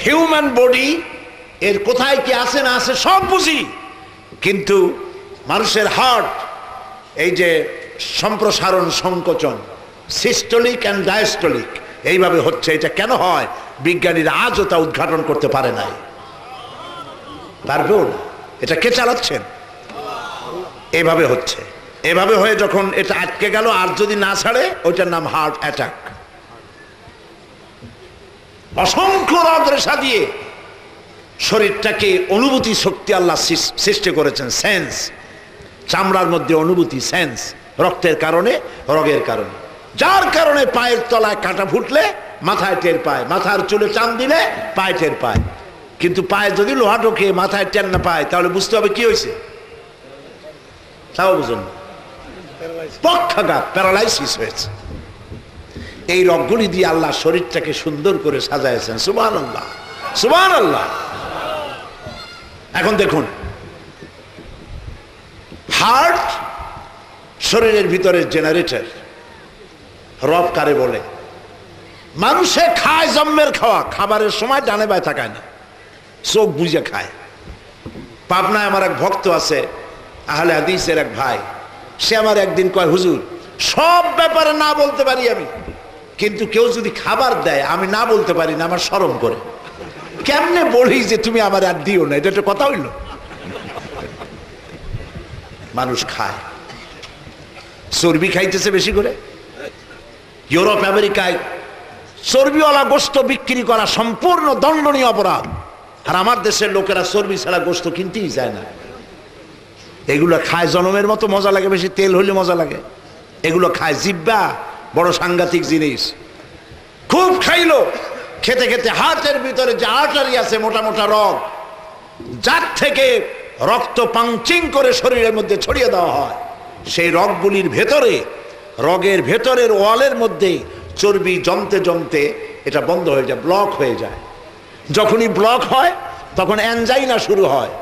হিউম্যান বডি এর কোথায় কি আছে না আছে সব বুঝি, কিন্তু মানুষের হার্ট এই যে সম্প্রসারণ সংকোচন, সিস্টোলিক অ্যান্ড ডায়াস্টোলিক এইভাবে হচ্ছে, এটা কেন হয় বিজ্ঞানীরা আজও তা উদ্ঘাটন করতে পারে নাই। পারবেও না। এটা কে চালাচ্ছেন? এভাবে হচ্ছে। এভাবে হয়ে যখন এটা আটকে গেল, আর যদি না ছাড়ে, ওইটার নাম হার্ট অ্যাটাক। অসংখ্য রগ রেশা দিয়ে শরীরটাকে অনুভূতি শক্তি আল্লাহ সৃষ্টি করেছেন, সেন্স। চামড়ার মধ্যে অনুভূতি, সেন্স, রক্তের কারণে, রগের কারণে। যার কারণে পায়ের তলায় কাঁটা ফুটলে মাথায় টের পায়, মাথার চুলে টান দিলে পায়ে টের পায়। কিন্তু পায়ে যদি লোহা ঢোকে মাথায় টের না পায়, তাহলে বুঝতে হবে কি হয়েছে। তাও বুঝুন, পক্ষাঘাত, প্যারালাইসিস হয়েছে। এই রগগুলি দিয়ে আল্লাহ শরীরটাকে সুন্দর করে সাজাইছেন। সুবহানাল্লাহ, সুবহানাল্লাহ। এখন দেখুন, হার্ট শরীরের ভিতরে জেনারেটর। রব কারে বলে? মানুষে খায় জন্মের খাওয়া, খাবারের সময় ডানে বায় তাকায় না, চোখ বুঝে খায়। পাবনায় আমার এক ভক্ত আছে, আহলে হাদিসের এক ভাই। সে আমার একদিন কয়, হুজুর সব ব্যাপারে না বলতে পারি আমি, কিন্তু কেউ যদি খাবার দেয় আমি না বলতে পারি না, আমার শরম করে। কেমনে বলি যে তুমি আমার আর দিও না? এটা একটা কথা হইল? মানুষ খায়, চর্বি খাইতেছে বেশি করে। ইউরোপ আমেরিকায় চর্বিওয়ালা গোস্ত বিক্রি করা সম্পূর্ণ দণ্ডনীয় অপরাধ। আর আমার দেশের লোকেরা চর্বি ছাড়া গোস্ত কিনতেই যায় না। এগুলো খায় জনমের মতো মজা লাগে, বেশি তেল হলে মজা লাগে। এগুলো খায় জিব্বা, বড় সাংঘাতিক জিনিস। খুব খাইলো, খেতে খেতে হার্টের ভিতরে যে আর্টারি আছে, মোটা মোটা রগ, যার থেকে রক্ত পাংচিং করে শরীরের মধ্যে ছড়িয়ে দেওয়া হয়, সেই রগগুলির ভেতরে, রগের ভেতরের ওয়ালের মধ্যে চর্বি জমতে জমতে এটা বন্ধ হয়ে যায়, ব্লক হয়ে যায়। যখনই ব্লক হয় তখন অ্যানজাইনা শুরু হয়,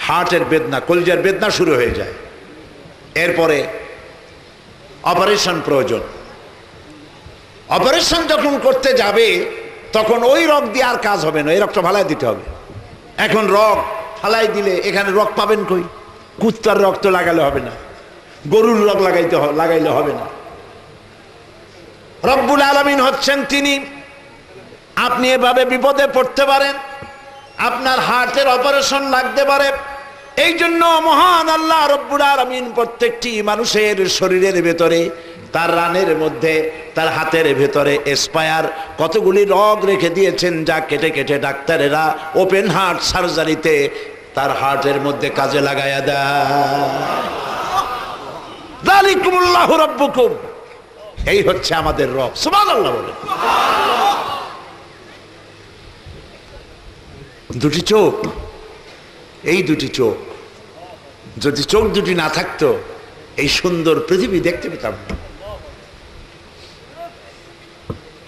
হার্টের বেদনা, কলিজার বেদনা শুরু হয়ে যায়। এরপরে অপারেশন প্রয়োজন। অপারেশন যখন করতে যাবে তখন ওই রগ দিয়ে আর কাজ হবে না, এই রগটা ফালাই দিতে হবে। এখন রগ ফালাই দিলে এখানে রগ পাবেন কই? কুত্তার রক্ত লাগালে হবে না, গরুর রগ লাগাইলে হবে না। রব্বুল আলামিন হচ্ছেন তিনি। আপনি এভাবে বিপদে পড়তে পারেন, আপনার হার্টের অপারেশন লাগতে পারে। এই জন্য মহান আল্লাহ রব্বুল আলামিন প্রত্যেকটি মানুষের শরীরের ভেতরে, তার রানের মধ্যে, তার হাতের ভেতরে এসপায়ার কতগুলি রগ রেখে দিয়েছেন, যা কেটে কেটে ডাক্তারেরা ওপেন হার্ট সার্জারিতে তার হার্টের মধ্যে কাজে লাগায়া দেয়। যালিকুমুল্লাহু রাব্বুকুম, এই হচ্ছে আমাদের রব। সুবহানাল্লাহ বলেন। দুটি চোখ, এই দুটি চোখ, যদি চোখ দুটি না থাকতো এই সুন্দর পৃথিবী দেখতে পেতাম না।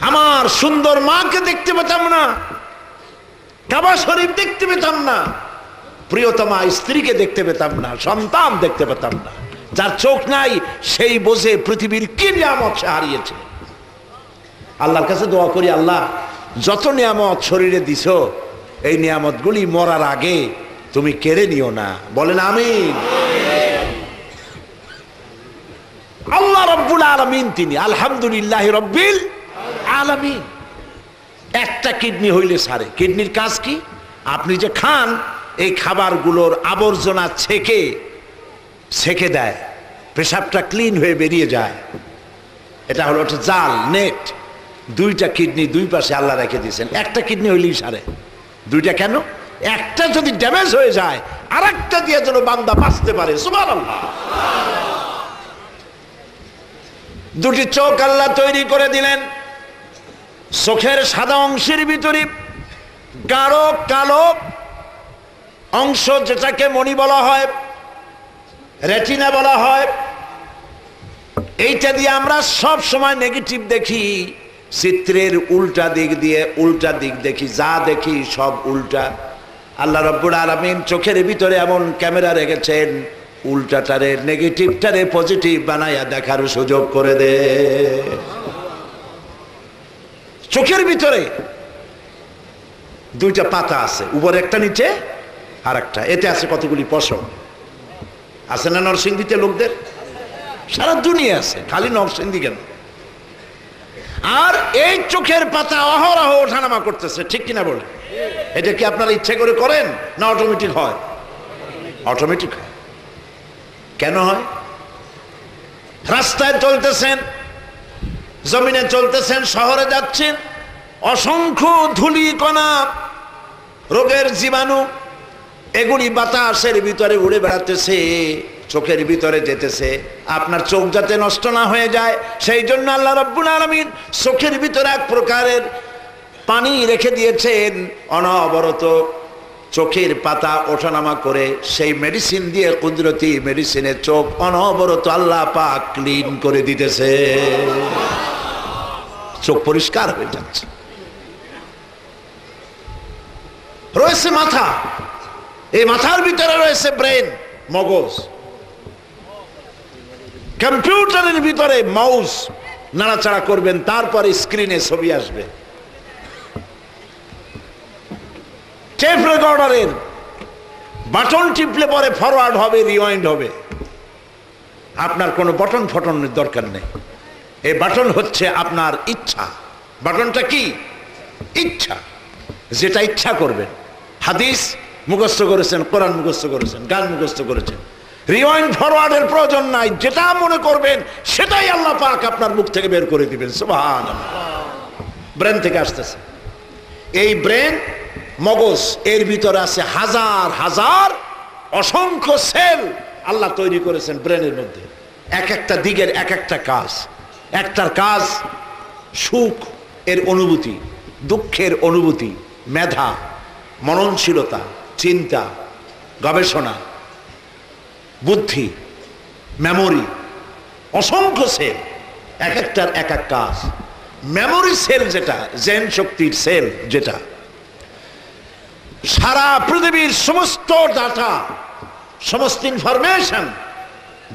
আমার সুন্দর মাকে দেখতে পেতাম না, কাবা শরীফ দেখতে পেতাম না, প্রিয়তমা স্ত্রীকে দেখতে পেতাম না, সন্তান দেখতে পেতাম না। যার চোখ নাই সেই বোঝে পৃথিবীর কি নিয়ামত সে হারিয়েছে। আল্লাহর কাছে দোয়া করি, আল্লাহ যত নিয়ামত শরীরে দিছো, এই নিয়ামতগুলি মরার আগে তুমি কেড়ে নিও না। বলেন আমিন। আল্লাহ রব্বুল আলামিন তিনি আলহামদুলিল্লাহ রব্বিল আলামিন। একটা কিডনি হইলে সারে। কিডনির কাজ কি? আপনি যে খান এই খাবারগুলোর আবর্জনা ছেকে দেয়, পেশাবটা ক্লিন হয়ে বেরিয়ে যায়। এটা হলো একটা জাল, নেট। দুইটা কিডনি দুই পাশে আল্লাহ রেখে দিয়েছেন, একটা কিডনি হইলেই সারে। দুইটা কেন? একটা যদি ড্যামেজ হয়ে যায় আর একটা দিয়ে যেন বান্দা বাঁচতে পারে। সুবহানাল্লাহ। দুটি চোখ আল্লাহ তৈরি করে দিলেন, চোখের সাদা অংশের ভিতরে গাঢ় কালো অংশ যেটাকে মণি বলা হয়, রেটিনা বলা হয়, এইটা দিয়ে আমরা সব সময় নেগেটিভ দেখি, চিত্রের উল্টা দিক দিয়ে উল্টা দিক দেখি, যা দেখি সব উল্টা। আল্লাহ রাব্বুল আলামিন চোখের ভিতরে এমন ক্যামেরা রেখেছেন, উল্টাটারে নেগেটিভটারে পজিটিভ বানাইয়া দেখার সুযোগ করে দে। চোখের ভিতরে দুইটা পাতা আছে, উপরে একটা নিচে আর একটা। এতে আছে কতগুলি পশম আছে না নরসিংদীতে লোকদের? সারা দুনিয়া আছে, খালি নরসিংদী কেন? আর এই চোখের পাতা অহরহ ওঠানামা করতেছে, ঠিক কিনা বলে? এটা কি আপনারা ইচ্ছে করে করেন না অটোমেটিক হয়? অটোমেটিক হয়। কেন হয়? রাস্তায় চলতেছেন, জমিনে চলতেছেন, শহরে যাচ্ছেন, অসংখ্য ধূলি কণা, রোগের জীবাণু, এগুলি বাতাসের ভিতরে উড়ে বেড়াতেছে, চোখের ভিতরে যেতেছে। আপনার চোখ যাতে নষ্ট না হয়ে যায় সেই জন্য আল্লাহ রাব্বুল আলামিন চোখের ভিতরে এক প্রকারের পানি রেখে দিয়েছেন, অনবরত চোখের পাতা ওঠানামা করে সেই মেডিসিন দিয়ে, কুদরতি মেডিসিনে চোখ অনবরত আল্লাহ পাক ক্লিন করে দিতেছে, চোখ পরিষ্কার হয়ে যাচ্ছে। রয়েছে মাথা, এই মাথার ভিতরে রয়েছে ব্রেন, মগজ। কম্পিউটারের ভিতরে মাউস নাড়াচাড়া করবেন, তারপরে স্ক্রিনে ছবি আসবে। টেপ রেকর্ডারের বাটন টিপলে পরে ফরওয়ার্ড হবে, রিওয়াইন্ড হবে। আপনার কোনো বটন ফটনের দরকার নেই। এই বাটন হচ্ছে আপনার ইচ্ছা। বাটনটা কি? ইচ্ছা, যেটা ইচ্ছা করবেন। হাদিস মুখস্থ করেছেন, কোরআন মুখস্থ করেছেন, গান মুখস্থ করেছেন, রিওয়াইন্ড ফরওয়ার্ডের প্রয়োজন নাই। যেটা মনে করবেন সেটাই আল্লাহ পাক আপনার মুখ থেকে বের করে দিবেন। সুবহানাল্লাহ। ব্রেন থেকে আসতেছে। এই ব্রেন, মগজ, এর ভিতরে আছে হাজার হাজার অসংখ্য সেল আল্লাহ তৈরি করেছেন ব্রেনের মধ্যে। এক একটা দিকের এক একটা কাজ। একটার কাজ সুখ এর অনুভূতি, দুঃখের অনুভূতি, মেধা, মননশীলতা, চিন্তা, গবেষণা, বুদ্ধি, মেমোরি, অসংখ্য সেল, এক একটার এক এক কাজ। মেমোরি সেল যেটা, জেন শক্তির সেল যেটা, সারা পৃথিবীর সমস্ত ডাটা, সমস্ত ইনফরমেশন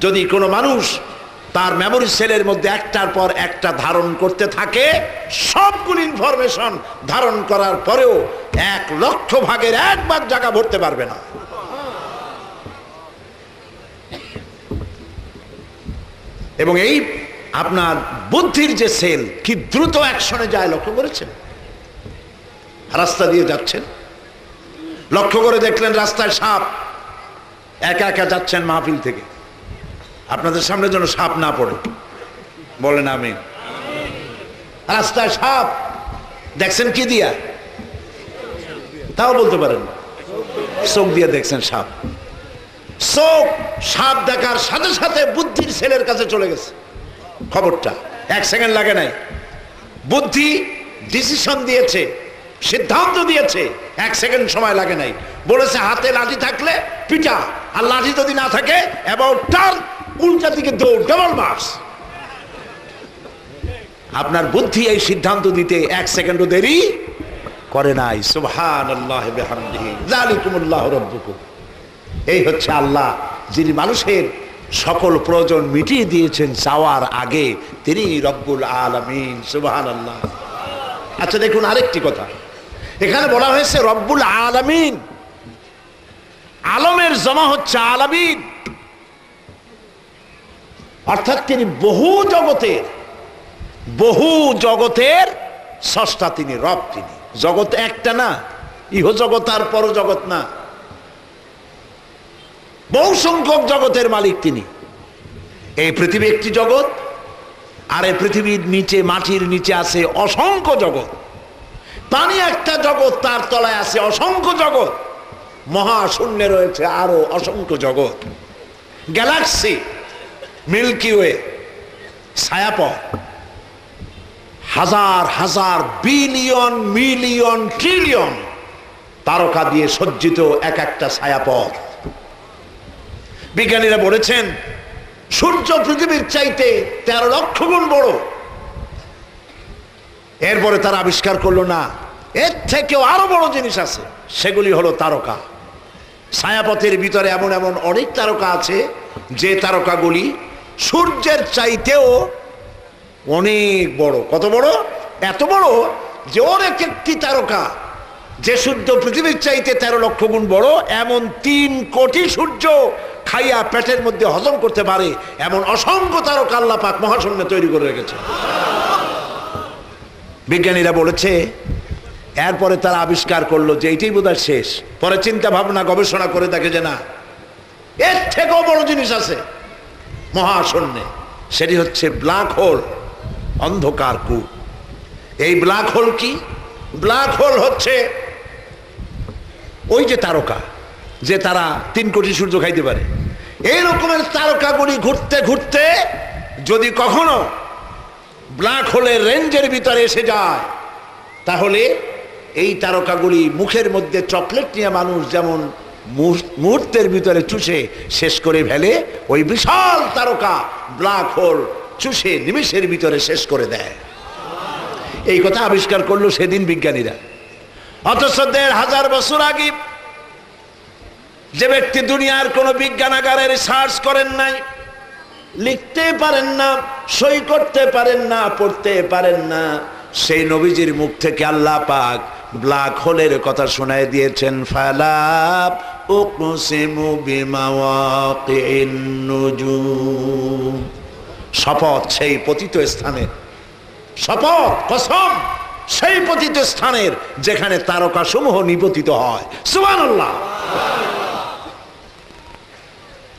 যদি কোনো মানুষ তার মেমোরি সেলের মধ্যে একটার পর একটা ধারণ করতে থাকে, সবগুলো ইনফরমেশন ধারণ করার পরেও 1,00,000 ভাগের 1 ভাগ জায়গা ভরতে পারবে না। এবং এই আপনার বুদ্ধির যে সেল কি দ্রুত অ্যাকশনে যায় লক্ষ্য করেছেন? রাস্তা দিয়ে যাচ্ছেন, লক্ষ্য করে দেখলেন রাস্তায় সাপ, একা একা যাচ্ছেন মাহফিল থেকে, আপনাদের সামনে যেন সাপ না পড়ে, বলেন আমিন। রাস্তায় সাপ দেখছেন কি দিয়া? তাও বলতে পারেন, চোখ দিয়ে দেখছেন সাপ। চোখ সাপ দেখার সাথে সাথে বুদ্ধির সেলের কাছে চলে গেছে খবরটা, 1 সেকেন্ড লাগে নাই। বুদ্ধি ডিসিশন দিয়েছে, সিদ্ধান্ত দিয়েছে, 1 সেকেন্ড সময় লাগে নাই। বলেছে হাতে লাঠি থাকলে পিটা, আর লাঠি যদি না থাকে এবং টার্ন, উল্টা দিকে দৌড়, ডাবল মার্কস। আপনার বুদ্ধি এই সিদ্ধান্ত দিতে 1 সেকেন্ডও দেরি করে নাই। সুবহানাল্লাহ বিহামদিহি, যালিকুমুল্লাহু রাব্বুকুম। এই হচ্ছে আল্লাহ, যিনি মানুষের সকল প্রয়োজন মিটিয়ে দিয়েছেন চাওয়ার আগে, তিনি রব্বুল আলামিন। সুবহানাল্লাহ। আচ্ছা দেখুন আরেকটি কথা, এখানে বলা হয়েছে রব্বুল আলামিন, আলমের জমা হচ্ছে আলামিন, অর্থাৎ তিনি বহু জগতের স্রষ্টা, তিনি রব, তিনি জগৎ একটা না, ইহ জগৎ আর পর জগৎ না, বহু সংখ্যক জগতের মালিক তিনি। এই পৃথিবী একটি জগৎ, আর এই পৃথিবীর নিচে, মাটির নিচে আছে অসংখ্য জগৎ। পানি একটা জগৎ, তার তলায় আছে অসংখ্য জগৎ। মহাশূন্যে রয়েছে আরো অসংখ্য জগৎ, গ্যালাক্সি, মিল্কি ওয়ে, ছায়াপথ, হাজার হাজার বিলিয়ন মিলিয়ন ট্রিলিয়ন তারকা দিয়ে সজ্জিত এক একটা ছায়াপথ। বিজ্ঞানীরা বলেছেন সূর্য পৃথিবীর চাইতে 13 লক্ষ গুণ বড়। এরপরে তারা আবিষ্কার করলো না, এর থেকেও আরো বড় জিনিস আছে, সেগুলি হলো তারকা। ছায়াপথের ভিতরে এমন এমন অনেক তারকা আছে যে তারকাগুলি সূর্যের চাইতেও অনেক বড়। কত বড়? এত বড় যে ওর এক একটি তারকা যে সূর্য পৃথিবীর চাইতে 13 লক্ষ গুণ বড়, এমন 3 কোটি সূর্য খাইয়া পেটের মধ্যে হজম করতে পারে এমন অসংখ্য তারকা আল্লাহ পাক মহাশূন্যে তৈরি করে রেখেছে। বিজ্ঞানীরা বলেছে, এরপরে তারা আবিষ্কার করলো যে এইটাই বোধহয় শেষ। পরে চিন্তা ভাবনা গবেষণা করে দেখে যে না, এর থেকেও বড় জিনিস আছে মহাশূন্যে, সেটি হচ্ছে ব্ল্যাক হোল, অন্ধকার কূপ। এই ব্ল্যাক হোল কি? ব্ল্যাক হোল হচ্ছে ওই যে তারকা, যে তারা 3 কোটি সূর্য খাইতে পারে, এই রকমের তারকাগুলি ঘুরতে ঘুরতে যদি কখনো ব্ল্যাক হোলের রেঞ্জের ভিতরে এসে যায়, তাহলে এই তারকাগুলি মুখের মধ্যে চকলেট নিয়ে মানুষ যেমন মুহূর্তের ভিতরে চুষে শেষ করে ফেলে, ওই বিশাল তারকা ব্ল্যাক হোল চুষে নিমেষের ভিতরে শেষ করে দেয়। এই কথা আবিষ্কার করলো সেদিন বিজ্ঞানীরা। অথচ 1500 বছর আগে যে ব্যক্তি দুনিয়ার কোনো বিজ্ঞানাগারে রিসার্চ করেন নাই, লিখতে পারেন না, সই করতে পারেন না, পড়তে পারেন না, সেই নবীজির মুখ থেকে আল্লাহ পাক ব্ল্যাক হোলের কথা শোনায় দিয়েছেন। ফালা উকসিমু বিমাওয়াকিন নুজুম, শপথ সেই পতিত স্থানের, শপথ কসম সেই পতিত স্থানের যেখানে তারকা সমূহ নিপতিত হয়। সুবহানাল্লাহ।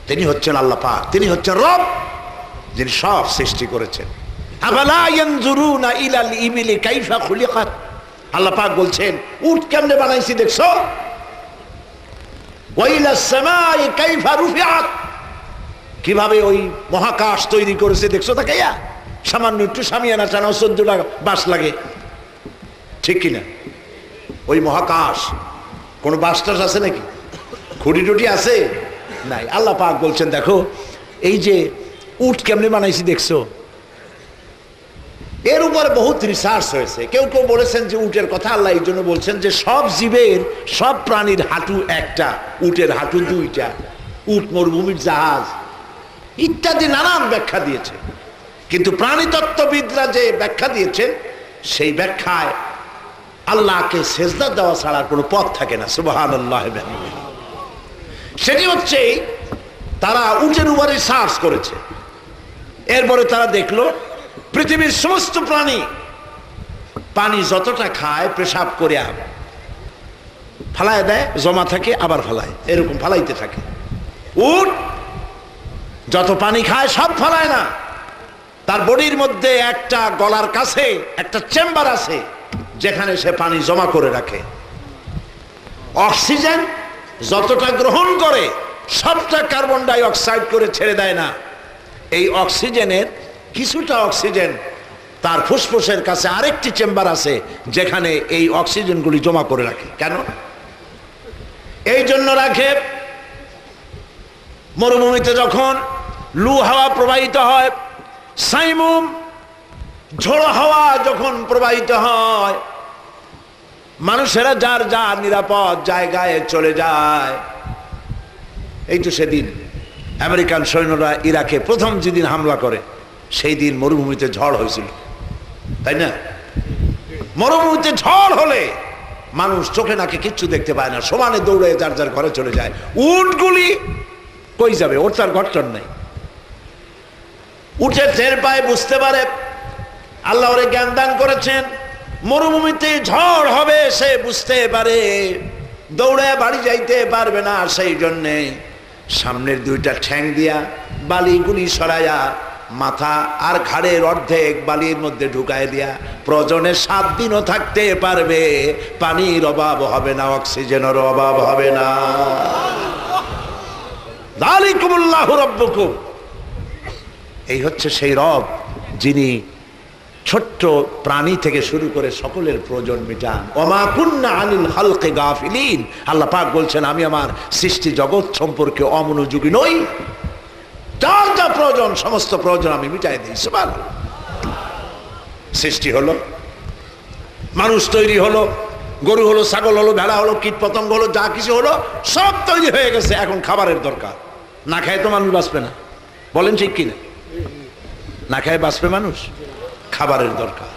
তিনি হচ্ছেন আল্লাহ পাক, তিনি হচ্ছেন রব, যিনি সব সৃষ্টি করেছেন। আফালা ইয়ানজুরুনা ইলাল ইবিলি কাইফা খুলিকাত, আল্লাহ পাক বলছেন উট কেমনে বানাইছি দেখছো? ওয়া ইলাস সামাই কাইফা রুফিআত, কিভাবে ওই মহাকাশ তৈরি করেছে দেখছো তাকাইয়া? সামান্য একটু সামিয়ানা টানা 14টা বাস লাগে, ঠিক কিনা? ওই মহাকাশ কোন বাস টাস আছে নাকি? খুঁটি টুটি আছে? নাই। আল্লাহ পাক বলছেন দেখো এই যে উট কেমনে বানাইছি দেখছো? এর উপরে বহুত রিসার্চ হয়েছে। কেউ কেউ বলেছেন যে উটের কথা আল্লাহ এই জন্য বলছেন যে সব জীবের, সব প্রাণীর হাঁটু একটা, উটের হাঁটু 2টা, উট মরুভূমির জাহাজ ইত্যাদি নানান ব্যাখ্যা দিয়েছে। কিন্তু প্রাণীতত্ত্ববিদরা যে ব্যাখ্যা দিয়েছেন সেই ব্যাখ্যায় আল্লাহকে সেজদা দেওয়া ছাড়া কোনো পথ থাকে না। সুবহানাল্লাহ। সেটি হচ্ছে তারা উটের উপরে রিসার্চ করেছে। এরপরে তারা দেখলো পৃথিবীর সমস্ত প্রাণী পানি যতটা খায় পেশাব করে ফালায় দেয়, জমা থাকে আবার ফালায়, এরকম ফালাইতে থাকে। উট যত পানি খায় সব ফালায় না, তার বডির মধ্যে একটা গলার কাছে একটা চেম্বার আছে যেখানে সে পানি জমা করে রাখে। অক্সিজেন যতটা গ্রহণ করে সবটা কার্বন ডাই অক্সাইড করে ছেড়ে দেয় না। এই অক্সিজেনের কিছুটা অক্সিজেন তার ফুসফুসের কাছে আরেকটি চেম্বার আছে যেখানে এই অক্সিজেনগুলি জমা করে রাখে। কেন? এই জন্য রাখে মরুভূমিতে যখন লু হাওয়া প্রবাহিত হয়, সাইমুম ঝোড়ো হাওয়া যখন প্রবাহিত হয়, মানুষেরা যার যার নিরাপদ জায়গায় চলে যায়। এই তো সেদিন আমেরিকান সৈন্যরা ইরাকে প্রথম যেদিন হামলা করে সেই দিন মরুভূমিতে ঝড় হয়েছিল, তাই না? মরুভূমিতে ঝড় হলে মানুষ চোখে নাকে কিচ্ছু দেখতে পায় না, সমানে দৌড়ে যার যার ঘরে চলে যায়। উটগুলি কই যাবে? ওর তার ঘরটর নাই। উঠে টের পায়, বুঝতে পারে, আল্লাহ ওরে জ্ঞান দান করেছেন। মরুভূমিতে ঝড় হবে সে বুঝতে পারে, দৌড়ে বাড়ি যাইতে পারবে না, সেই জন্যে সামনের 2টা ঠ্যাং দিয়া বালিগুলি সরাইয়া মাথা আর ঘাড়ের অর্ধেক বালির মধ্যে ঢুকায় দিয়া প্রয়োজনে 7 দিনও থাকতে পারবে, পানির অভাব হবে না, অক্সিজেনের অভাব হবে না। যালিকুমুল্লাহু রাব্বুকুম, এই হচ্ছে সেই রব যিনি ছোট্ট প্রাণী থেকে শুরু করে সকলের প্রয়োজন মিটান। ওমা কুন্না আনিল খালকি গাফিলিন, আল্লাহ পাক বলছেন আমি আমার সৃষ্টি জগৎ সম্পর্কে অমনোযোগী নই, যার যা প্রয়োজন সমস্ত প্রয়োজন আমি মিটাই দিই। সুবহানাল্লাহ। সৃষ্টি হলো, মানুষ তৈরি হলো, গরু হলো, ছাগল হলো, ভেড়া হলো, কীট পতঙ্গ হলো, যা কিছু হলো সব তৈরি হয়ে গেছে, এখন খাবারের দরকার। না খায় তো মানুষ বাঁচবে না, বলেন ঠিক কিনা? না খায় বাঁচবে মানুষ, খাবারের দরকার।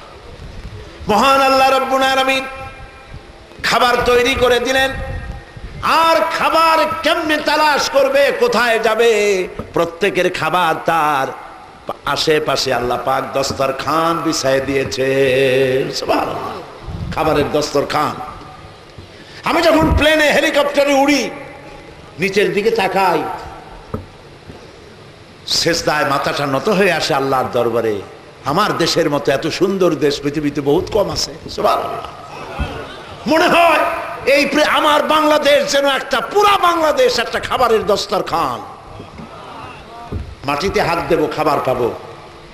মহান আল্লাহ রাব্বুল আলামিন খাবার তৈরি করে দিলেন, আর খাবার কেমনে তালাশ করবে, কোথায় যাবে? প্রত্যেকের খাবার তার আশেপাশে আল্লাহ পাক দস্তরখান বিছায় দিয়েছে। সুবহানাল্লাহ, খাবারের দস্তরখান। আমি যখন প্লেনে হেলিকপ্টারে উড়ি, নিচের দিকে তাকাই, সেজদায় মাথাটা নত হয়ে আসে আল্লাহর দরবারে। আমার দেশের মতো এত সুন্দর দেশ পৃথিবীতে বহুত কম আছে। সুবহানাল্লাহ। মনে হয় এই আমার বাংলাদেশ যেন একটা পুরা বাংলাদেশ একটা খাবারের দস্তরখান। মাটিতে হাত দেব খাবার পাবো,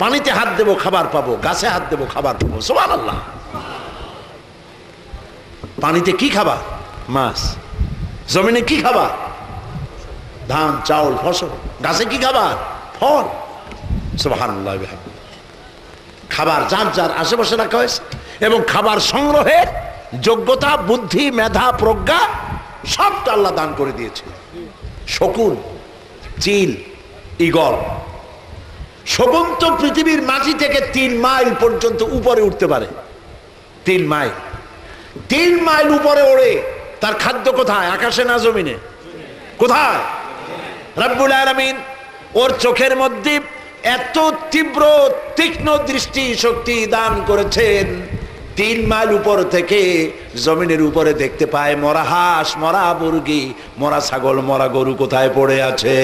পানিতে হাত দেব খাবার পাবো, গাছে হাত দেব খাবার পাবো। সুবহানাল্লাহ। পানিতে কি খাবার? মাছ। জমিনে কি খাবার? ধান, চাউল, ফসল। গাছে কি খাবার? ফল। সুবহানাল্লাহ। খাবার যার যার আশেপাশে রাখা হয়েছে, এবং খাবার সংগ্রহের যোগ্যতা, বুদ্ধি, মেধা, প্রজ্ঞা সবটা আল্লাহ দান করে দিয়েছে। শকুন, চিল, ঈগল। শকুন তো পৃথিবীর মাটি থেকে 3 মাইল পর্যন্ত উপরে উঠতে পারে। 3 মাইল, 3 মাইল উপরে ওড়ে। তার খাদ্য কোথায়? আকাশে না জমিনে? কোথায়? রব্বুল আলামিন ওর চোখের মধ্যে এত তীব্র তীক্ষ্ণ দৃষ্টি শক্তি দান করেছেন, 3 মাইল উপর থেকে জমিনের উপরে দেখতে পায় মরা হাঁস, মরা মুরগি, মরা ছাগল, মরা গরু কোথায় পড়ে আছে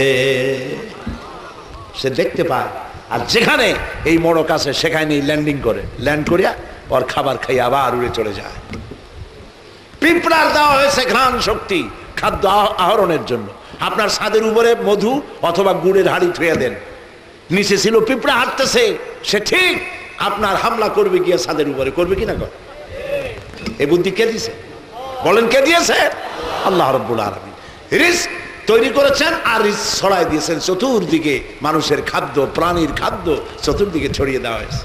সে দেখতে পায়। আর যেখানে এই মোড়ক আছে সেখানে ল্যান্ডিং করে, ল্যান্ড করিয়া ওর খাবার খাইয়ে আবার উড়ে চলে যায়। পিঁপড়ার দেওয়া হয়েছে ঘ্রাণ শক্তি খাদ্য আহরণের জন্য। আপনার ছাদের উপরে মধু অথবা গুড়ের হাড়ি থুয়ে দেন, নিচে ছিল পিঁপড়া হাঁটতেছে, সে ঠিক আপনার হামলা করবে গিয়ে ছাদের উপরে। করবে কিনা? কর। এই বুদ্ধি কে দিয়েছে? বলেন কে দিয়েছে? আল্লাহ রাব্বুল আলামিন রিস্ক তৈরি করেছেন আর রিস্ক ছড়াই দিয়েছেন চতুর্দিকে। মানুষের খাদ্য, প্রাণীর খাদ্য চতুর্দিকে ছড়িয়ে দেওয়া হয়েছে।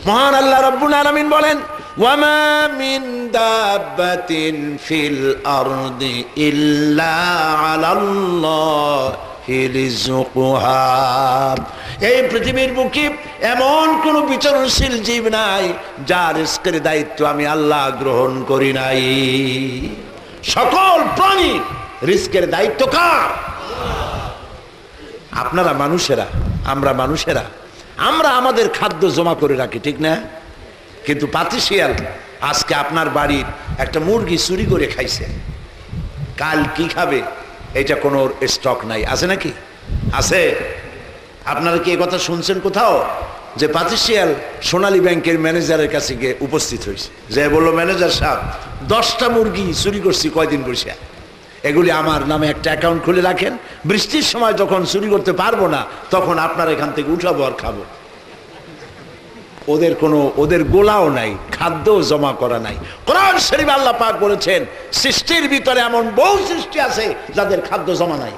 মহান আল্লাহ রাব্বুল আলামিন বলেন, ওয়ামা মিন দাব্বাতিন ফিল আরদি ইল্লা আলাল্লাহি রিজকুহা। এই পৃথিবীর বুকে এমন কোন বিচরণশীল জীব নাই যার রিজকের দায়িত্ব আমি আল্লাহ গ্রহণ করি নাই। সকল প্রাণী রিজকের দায়িত্ব কার? আপনারা মানুষেরা, আমরা মানুষেরা, আমরা আমাদের খাদ্য জমা করে রাখি, ঠিক না? কিন্তু পাতিশিয়াল আজকে আপনার বাড়ির একটা মুরগি চুরি করে খাইছে, কাল কি খাবে এটা কোনো স্টক নাই। আছে নাকি? আছে? আপনারা কি এই কথা শুনছেন কোথাও? যে পাতিশিয়াল সোনালী ব্যাংকের ম্যানেজারের কাছে গিয়ে উপস্থিত হয়েছে, যে বললো ম্যানেজার সাহেব 10টা মুরগি চুরি করছি কয়দিন বসে, এগুলি আমার নামে একটা অ্যাকাউন্ট খুলে রাখেন, বৃষ্টির সময় যখন চুরি করতে পারবো না তখন আপনার এখান থেকে উঠাবো আর খাবো। ওদের গোলাও নাই, খাদ্য জমা করা নাই। কোরআন শরীফে আল্লাহ পাক বলেছেন সৃষ্টির ভিতরে এমন বহু সৃষ্টি আছে যাদের খাদ্য জমা নাই।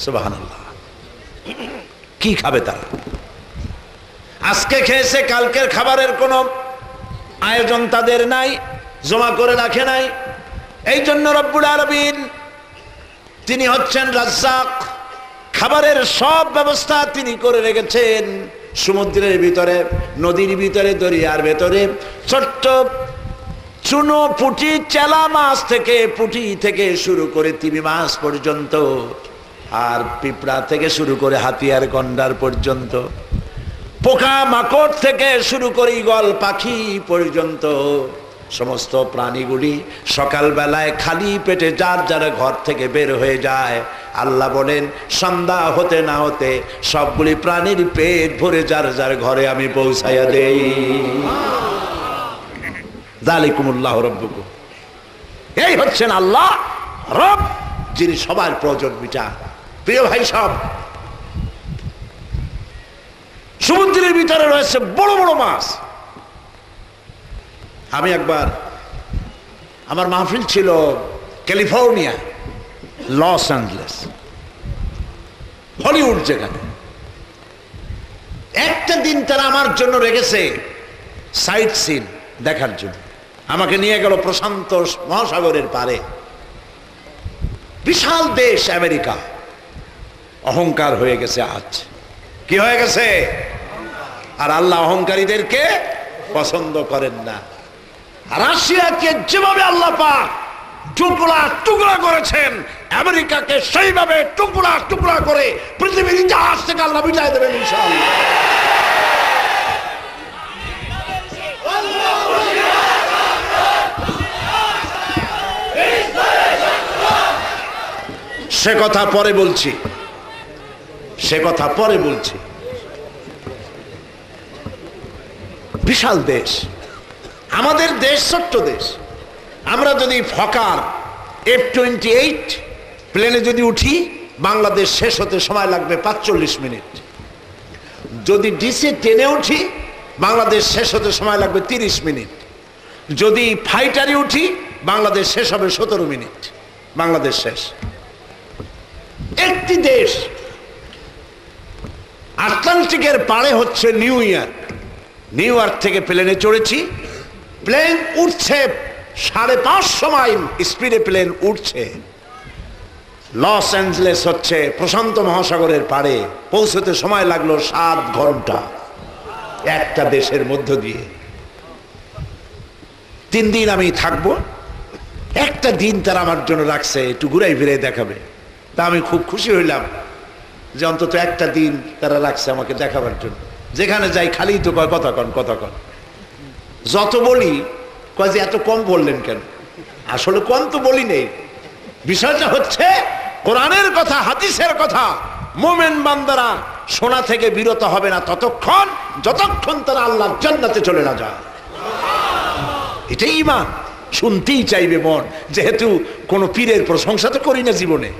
সুবহানাল্লাহ। কি খাবে তারা? আজকে খেয়েছে, কালকের খাবারের কোনো আয়োজন তাদের নাই, জমা করে রাখে নাই। এই জন্য রব্বুল আলামিন তিনি হচ্ছেন রাজ্জাক, খাবারের সব ব্যবস্থা তিনি করে রেখেছেন। সমুদ্রের ভিতরে, নদীর ভিতরে, দরিয়ার ভেতরে ছোট্ট চুনো, পুঁটি, চেলা মাছ থেকে, পুঁটি থেকে শুরু করে তিমি মাছ পর্যন্ত, আর পিঁপড়া থেকে শুরু করে হাতিয়ার গন্ডার পর্যন্ত, পোকা মাকড় থেকে শুরু করে ঈগল পাখি পর্যন্ত সমস্ত প্রাণীগুলি সকালবেলায় খালি পেটে যার যার ঘর থেকে বের হয়ে যায়। আল্লাহ বলেন সন্ধ্যা হতে না হতে সবগুলি প্রাণীর পেট ভরে যার যার ঘরে আমি পৌঁছাইয়া দেই। যালিকুমুল্লাহ রাব্বুকুম, এই হচ্ছেন আল্লাহ রব, যিনি সবার প্রয়োজন মিটান। প্রিয় ভাই সব, সমুদ্রের ভিতরে রয়েছে বড় বড় মাছ। আমি একবার, আমার মাহফিল ছিল ক্যালিফোর্নিয়া, লস অ্যাঞ্জেলেস, হলিউড, যেখানে একটা দিন তারা আমার জন্য রেখেছে সাইট সিন দেখার জন্য। আমাকে নিয়ে গেল প্রশান্ত মহাসাগরের পারে। বিশাল দেশ আমেরিকা, অহংকার হয়ে গেছে। আজ কি হয়ে গেছে? আর আল্লাহ অহংকারীদেরকে পছন্দ করেন না। রাশিয়াকে যেভাবে আল্লাহ পাক টুকরা টুকরা করেছেন, আমেরিকাকে সেইভাবে টুকরা টুকরা করে পৃথিবীর ইতিহাস থেকে আল্লাহ মিটাই দেবেন ইনশাআল্লাহ। সে কথা পরে বলছি, সে কথা পরে বলছি। বিশাল দেশ, আমাদের দেশ ছোট্ট দেশ। আমরা যদি ফকার F-28 প্লেনে যদি উঠি, বাংলাদেশ শেষ হতে সময় লাগবে 45 মিনিট। যদি DC-10 উঠি, বাংলাদেশ শেষ হতে সময় লাগবে 30 মিনিট। যদি ফাইটারে উঠি, বাংলাদেশ শেষ হবে 17 মিনিট। বাংলাদেশ শেষ। একটি দেশ, আটলান্টিকের পাড়ে হচ্ছে নিউ ইয়র্ক। নিউ ইয়র্ক থেকে প্লেনে চড়েছি, প্লেন উঠছে 550 মাইল স্পিডে প্লেন উঠছে। লস অ্যাঞ্জেলেস হচ্ছে প্রশান্ত মহাসাগরের পাড়ে, পৌঁছতে সময় লাগলো 7 ঘন্টা একটা দেশের মধ্য দিয়ে। 3 দিন আমি থাকবো, একটা দিন তারা আমার জন্য রাখছে একটু ঘুরাই ফিরে দেখাবে। তা আমি খুব খুশি হইলাম যে অন্তত একটা দিন তারা রাখছে আমাকে দেখাবার জন্য। যেখানে যাই খালি তো কয় কথা কন কথা কন। যত বলি কয় যে এত কম বললেন কেন? আসলে কম তো বলি নেই। বিষয়টা হচ্ছে কোরআনের কথা, হাদিসের কথা। মুমিন বান্দারা শোনা থেকে বিরত হবে না ততক্ষণ যতক্ষণ তারা আল্লাহর জান্নাতে চলে না যায়। এটাই ঈমান। শুনতেই চাইবে মন, যেহেতু কোনো পীরের প্রশংসা তো করি না জীবনে,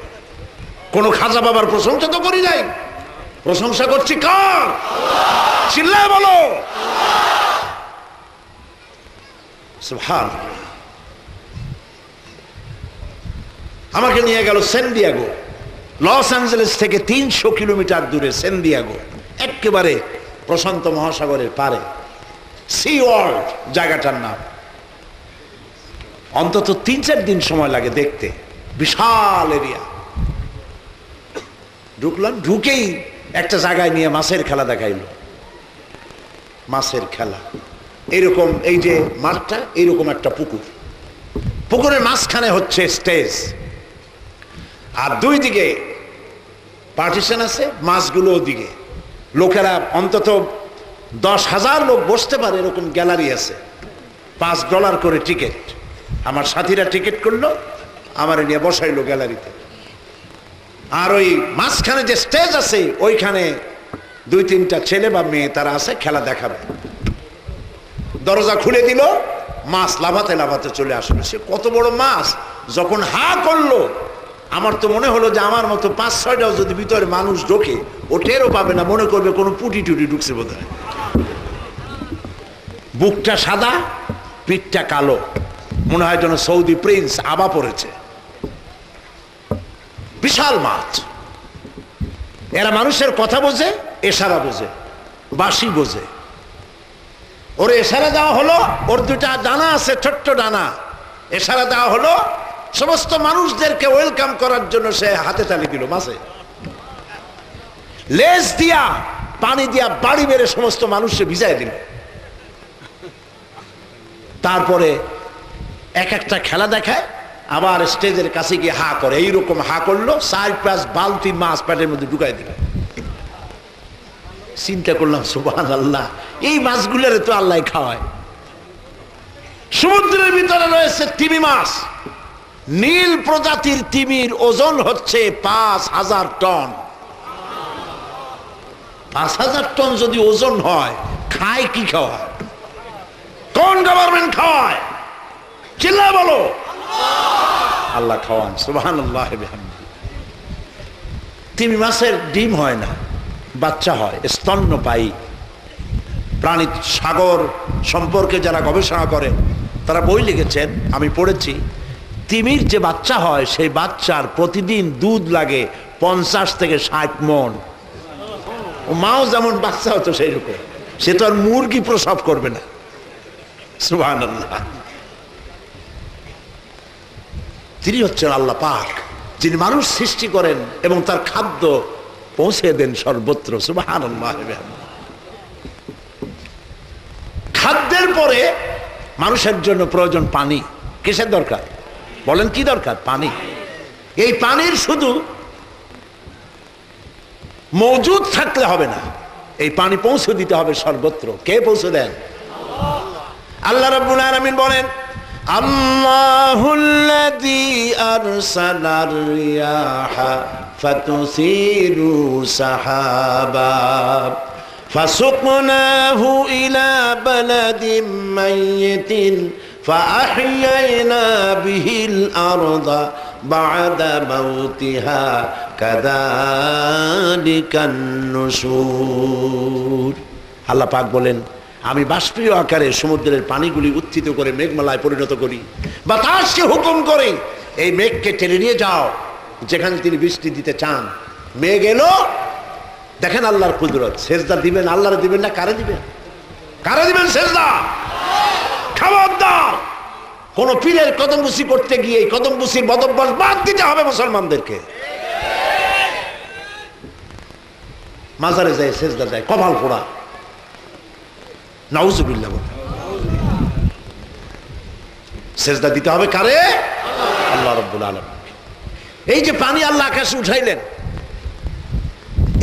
কোনো খাজা বাবার প্রশংসা তো করি নাই। প্রশংসা করছি কার? চিল্লায় বলো সুবহানাল্লাহ। আমাকে নিয়ে গেল সেন দিয়েগো, লস অ্যাঞ্জেলেস থেকে 300 কিলোমিটার দূরে সেন দিয়েগো, একেবারে প্রশান্ত মহাসাগরের পারে। সি ওয়ার্ল্ড জায়গাটার নাম। অন্তত 3-4 দিন সময় লাগে দেখতে, বিশাল এরিয়া। ঢুকলাম, ঢুকেই একটা জায়গায় নিয়ে মাছের খেলা দেখাইল। মাছের খেলা এইরকম, এই যে মাঠটা, এইরকম একটা পুকুর, পুকুরের মাঝখানে হচ্ছে স্টেজ, আর 2 দিকে পার্টিশন আছে, মাছগুলো ওদিকে। লোকেরা অন্তত 10,000 লোক বসতে পারে এরকম গ্যালারি আছে। $5 করে টিকিট। আমার সাথীরা টিকিট করলো, আমার নিয়ে বসাইলো গ্যালারিতে। আর ওই মাঝখানে যে স্টেজ আছে, ওইখানে 2-3টা ছেলে বা মেয়ে তারা আছে, খেলা দেখাবে। দরজা খুলে দিল, মাছ লাফাতে লাফাতে চলে আসলো। সে কত বড় মাছ! যখন হা করলো, আমার তো মনে হলো যে আমার মতো 5-6টাও যদি ভিতরে মানুষ ঢোকে, ও টেরও পাবে না, মনে করবে কোনো পুটি টুটি ঢুকছে বোধ হয়। বুকটা সাদা, পিঠটা কালো, মনে হয় যেন সৌদি প্রিন্স আবা পড়েছে। বিশাল মাছ। এরা মানুষের কথা বোঝে, এশারা বোঝে, বাঁশি বোঝে। ওর এশারা দেওয়া হলো, ওর 2টা ডানা আছে, ছোট্ট ডানা। এশারা দেওয়া হলো, সমস্ত মানুষদেরকে ওয়েলকাম করার জন্য সে হাতে তালি দিল। মাছে লেজ দিয়া পানি দিয়া বাড়ি মেরে সমস্ত মানুষকে ভিজাই দিল। তারপরে এক একটা খেলা দেখায়, আবার স্টেজের কাছে গিয়ে হা করে। এইরকম হা করলো, 4-5 বালতি মাছ পেটের মধ্যে ঢুকাই দিল। চিন্তা করলাম সুবহানাল্লাহ, এই মাছগুলোর তো আল্লাহ খাওয়ায়। সমুদ্রের ভিতরে রয়েছে তিমি মাছ। নীল প্রজাতির তিমির ওজন হচ্ছে 5000 টন। 5000 টন যদি ওজন হয়, খায় কি খাওয়ায়? কোন গভর্নমেন্ট খাওয়ায়? চিল্লায় বলো। আল্লাহ খাওয়ান, সুবহানাল্লাহ বিহামদিহি। তিমি মাছের ডিম হয় না, বাচ্চা হয়, স্তন্যপায়ী প্রাণী। সাগর সম্পর্কে যারা গবেষণা করে তারা বই লিখেছেন, আমি পড়েছি। তিমির যে বাচ্চা হয় সেই বাচ্চার প্রতিদিন দুধ লাগে 50 থেকে 60 মণ। ও মাও যেমন বাচ্চা হতো সেই রকম। সে তো আর মুরগি প্রসব করবে না। সুবহানাল্লাহ। তিনি হচ্ছেন আল্লাহ পাক, যিনি মানুষ সৃষ্টি করেন এবং তার খাদ্য পৌঁছে দেন সর্বত্র। সুবহানাল্লাহ। খাদ্যের পরে মানুষের জন্য প্রয়োজন পানি। কিসের দরকার বলেন? কি দরকার? পানি। এই পানির শুধু মজুদ থাকলে হবে না, এই পানি পৌঁছে দিতে হবে সর্বত্র। কে পৌঁছে দেন? আল্লাহ রাব্বুল আলামিন বলেন, আল্লাহুল্লাযী আরসালার রিয়াহা ফাতুসিরু সাহাবা ফাসুকনাহু ইলা বালাদিন মাইয়িতিন ফাআহইয়ানা বিহিল আরদা বা'দা মাউতিহা কাযালিকান নুশুর। আল্লাহ পাক বলেন, আমি বাষ্পীয় আকারে সমুদ্রের পানিগুলি উত্থিত করে মেঘমালায় পরিণত করি। বাতাসকে হুকুম করে এই মেঘকে টেনে নিয়ে যাও যেখানে তিনি বৃষ্টি দিতে চান। মেঘ এলো, দেখেন আল্লাহর কুদরত। সেজদা দিবেন আল্লাহরে, দিবেন না কারে দিবেন? কারে দিবেন সেজদা? খবরদার কোন পীরের কদমবুসি করতে গিয়ে কদমবুসির বদভ্যাস বাদ দিতে হবে মুসলমানদেরকে। মাজারে যায়, সেজদা যায়, কপাল পোড়া। নাউজুবিল্লাহ। সেজদা দিতে হবে কারে? আল্লাহ রাব্বুল আলামিন। এই যে পানি আল্লাহ আকাশে উঠাইলেন,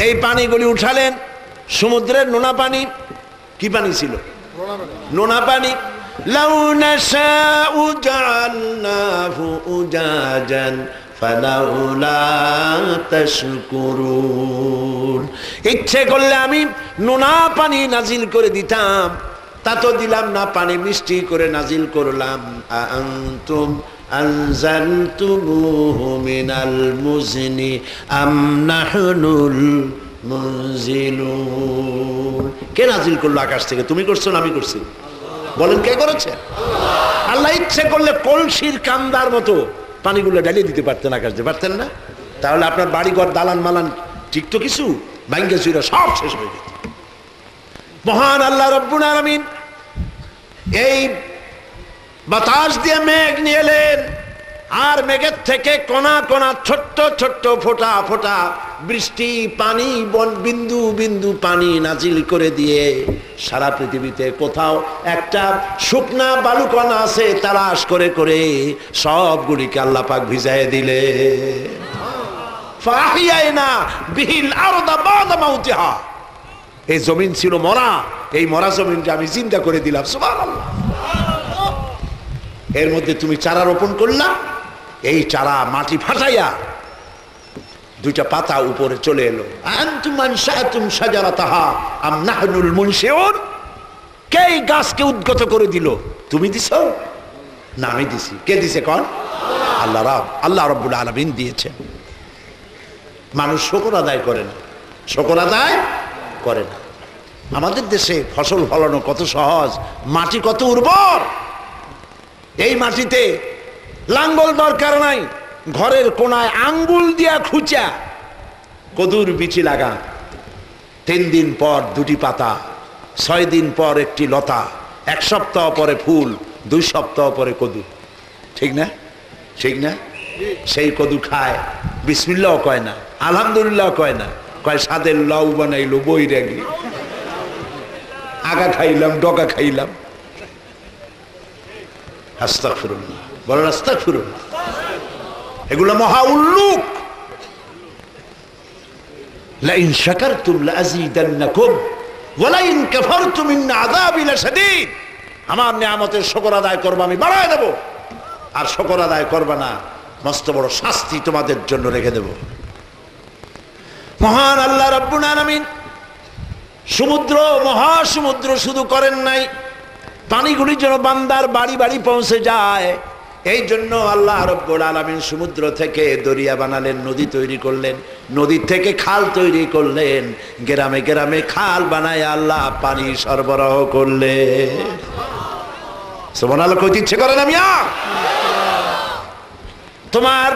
এই পানিগুলি উঠালেন সমুদ্রের নোনা পানি। কি পানি ছিল? নোনা পানি। লাউ নাশাউ জাআলনাহু উজাজান ফালাউলা তাশকুরুন। ইচ্ছে করলে আমি নোনা পানি নাজিল করে দিতাম, তা তো দিলাম না, পানি মিষ্টি করে নাজিল করলাম। আনতুম আনজালতুমুহু মিনাল মুজনি আম নাহনুল মুনজিলুন। কে নাজিল করলো আকাশ থেকে? তুমি করছো না আমি করছি? বলেন কে করেছে? আল্লাহ ইচ্ছে করলে কলসির কান্দার মতো পানিগুলো ঢালিয়ে দিতে পারতেন আকাশ দিয়ে, পারতেন না? তাহলে আপনার বাড়িঘর দালান মালান ঠিক তো কিছু ভাঙ্গে চুরে সব শেষ হয়ে যেত। মহান আল্লাহ রাব্বুল আলামিন এই বাতাস দিয়ে মেঘ নিয়ে এলেন, আর মেঘের থেকে কণা কণা ছোট্ট ছোট্ট ফোঁটা ফোঁটা বৃষ্টি পানি, বিন্দু বিন্দু পানি নাজিল করে দিয়ে সারা পৃথিবীতে কোথাও একটা শুকনা বালুকণা আছে তালাশ করে করে সবগুলিকে আল্লাহ পাক ভিজায় দিলে। ফাহিয়াইনা বিহিল আরদা বা'দা মাউতিহা। এই জমিন ছিল মরা, এই মরা জমিনকে আমি জিন্দা করে দিলাম। সুবহানাল্লাহ। এর মধ্যে তুমি চারা রোপণ করলা, এই চারা মাটি ফাটাইয়া দুইটা পাতা উপরে চলে এলো। আনতুম আনশাতুম শাজারাতাহা আম নাহনুল মুনশিউন। কে এই গাছকে উদ্গত করে দিল? তুমি দিছো না আমি দিছি? কে দিছে কোন? আল্লাহ রাব্বুল আলামিন দিয়েছেন। মানুষ শুকর আদায় করে না, শুকর আদায় করে না। আমাদের দেশে ফসল ফলানো কত সহজ, মাটি কত উর্বর। এই মাটিতে লাঙ্গল দরকার নাই, ঘরের কোনায় আঙ্গুল দিয়া খুঁচা কদুর বিচি লাগা। 3 দিন পর 2টি পাতা, 6 দিন পর একটি লতা, 1 সপ্তাহ পরে ফুল, 2 সপ্তাহ পরে কদু। ঠিক না? ঠিক না? সেই কদু খায়, বিসমিল্লাহ কয় না, আলহামদুলিল্লাহ কয় না, কয় সাদের লাউ বানাইলো বই রাগি, আগা খাইলাম ডগা খাইলাম। আস্তাগফিরুল্লাহ, বলেন আস্তাগফিরুল্লাহ। এগুলো মহা উল্লুক। লাইন শাকারতুম লাযীদান্নাকুম ওয়া লাইন কাফারতুম ইন আযাবি লাশাদীদ। আমার নিয়ামতের শুকর আদায় করবো, আমি বাড়ায় দেব। আর শুকর আদায় করবে না, মস্ত বড় শাস্তি তোমাদের জন্য রেখে দেব। মহান আল্লাহ রাব্বুল আলামিন সমুদ্র, মহাসমুদ্র শুধু করেন নাই, পানিগুলি যেন বান্দার বাড়ি বাড়ি পৌঁছে যায়, এই জন্য আল্লাহ রাব্বুল আলামিন সমুদ্র থেকে দরিয়া বানালেন, নদী তৈরি করলেন, নদী থেকে খাল তৈরি করলেন, গ্রামে গ্রামে খাল বানায় আল্লাহ পানি সরবরাহ করলেন। সুবহানাল্লাহ কইতে ইচ্ছে করে না মিয়া? তোমার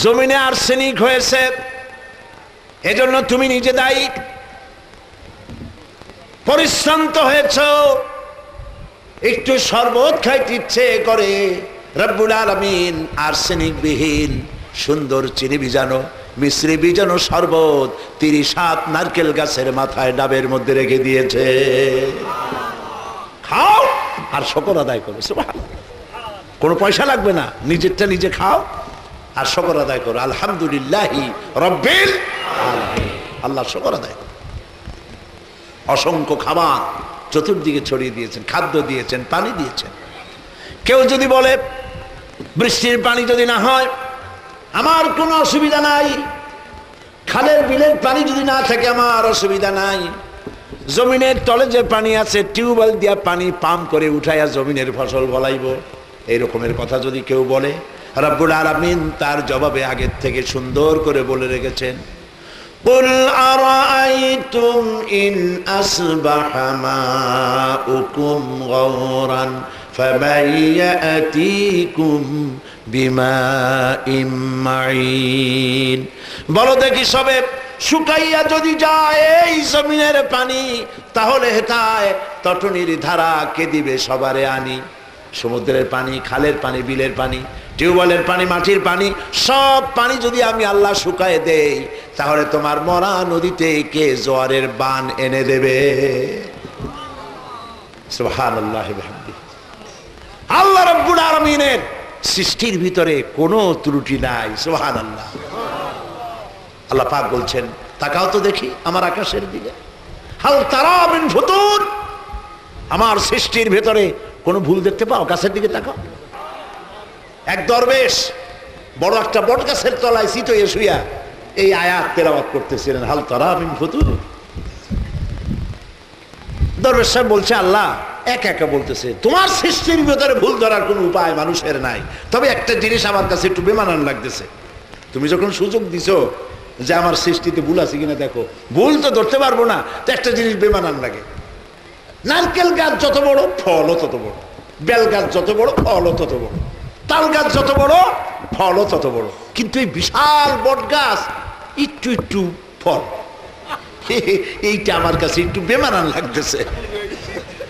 জমিনে আর্সেনিক হয়েছে, এজন্য তুমি নিজে দায়ী। পরিশ্রান্ত হয়েছ, একটু শরবত খাইতে ইচ্ছে করে, রব্বুল আলামিন আর্সেনিক বিহীন সুন্দর চিনি বিজানো, মিশ্রি বিজানো শরবত 37 নারকেল গাছের মাথায় ডাবের মধ্যে রেখে দিয়েছে। খাও আর শুকর আদায় করো। সুবহানাল্লাহ, কোনো পয়সা লাগবে না, নিজেরটা নিজে খাও আর শুকর আদায় করো। আলহামদুলিল্লাহি রাব্বিল আলামিন, আল্লাহ শুকর আদায় করো। অসংখ্য খাবার চতুর্দিকে ছড়িয়ে দিয়েছেন, খাদ্য দিয়েছেন, পানি দিয়েছেন। কেউ যদি বলে বৃষ্টির পানি যদি না হয় আমার কোনো অসুবিধা নাই, খালের বিলের পানি যদি না থাকে আমার অসুবিধা নাই, জমিনের তলে যে পানি আছে টিউবওয়েল দিয়া পানি পাম্প করে উঠাইয়া জমিনের ফসল ফলাইব, এই রকমের কথা যদি কেউ বলে, রব্বুল আলামিন তার জবাবে আগের থেকে সুন্দর করে বলে রেখেছেন, قُلْ أَرَأَيْتُمْ إِنْ أَصْبَحَ مَاؤُكُمْ غَوْرًا فَمَنْ يَأْتِيكُمْ بِمَاءٍ مَعِينٍ। বলো দেখি সবে শুকাইয়া যদি যায় এই জমিনের পানি, তাহলে হেতায় তটনির ধারা কে দিবে সবারে আনি। সমুদ্রের পানি, খালের পানি, বিলের পানি, টিউবওয়েলের পানি, মাটির পানি, সব পানি যদি আমি আল্লাহ শুকায় দেই, তাহলে তোমার মরা নদীতে কে জোয়ারের বান এনে দেবে? সুবহানাল্লাহ বিহামদিহি। আল্লাহ রাব্বুল আলামিনের সৃষ্টির ভিতরে কোনো ত্রুটি নাই। সুবহানাল্লাহ। আল্লাহ পাক বলছেন, তাকাও তো দেখি আমার আকাশের দিকে, হাল তারা মিন ফুতুর, আমার সৃষ্টির ভিতরে কোনো ভুল দেখতে পাও? গাছের দিকে তাকাও। এক দরবেশ বড় একটা বট গাছের তলায় চিতইয়ে শুইয়া এই আয়াত তেলাওয়াত করতেছিলেন, হাল তারা মিন ফুতুর। দরবেশ সাহেব বলছে, আল্লাহ একা একা বলতেছে, তোমার সৃষ্টির ভিতরে ভুল ধরার কোনো উপায় মানুষের নাই, তবে একটা জিনিস আমার কাছে একটু বেমানান লাগতেছে। তুমি যখন সুযোগ দিছো যে আমার সৃষ্টিতে ভুল আছে কিনা দেখো, ভুল তো ধরতে পারবো না, তো একটা জিনিস বেমানান লাগে। নারকেল গাছ যত বড় ফলও তত বড়, বেল গাছ যত বড় ফলও তত বড়, তাল গাছ যত বড় ফলও তত বড়, কিন্তু এই বিশাল বট গাছ একটু একটু ফল, এইটা আমার কাছে একটু বেমানান লাগতেছে।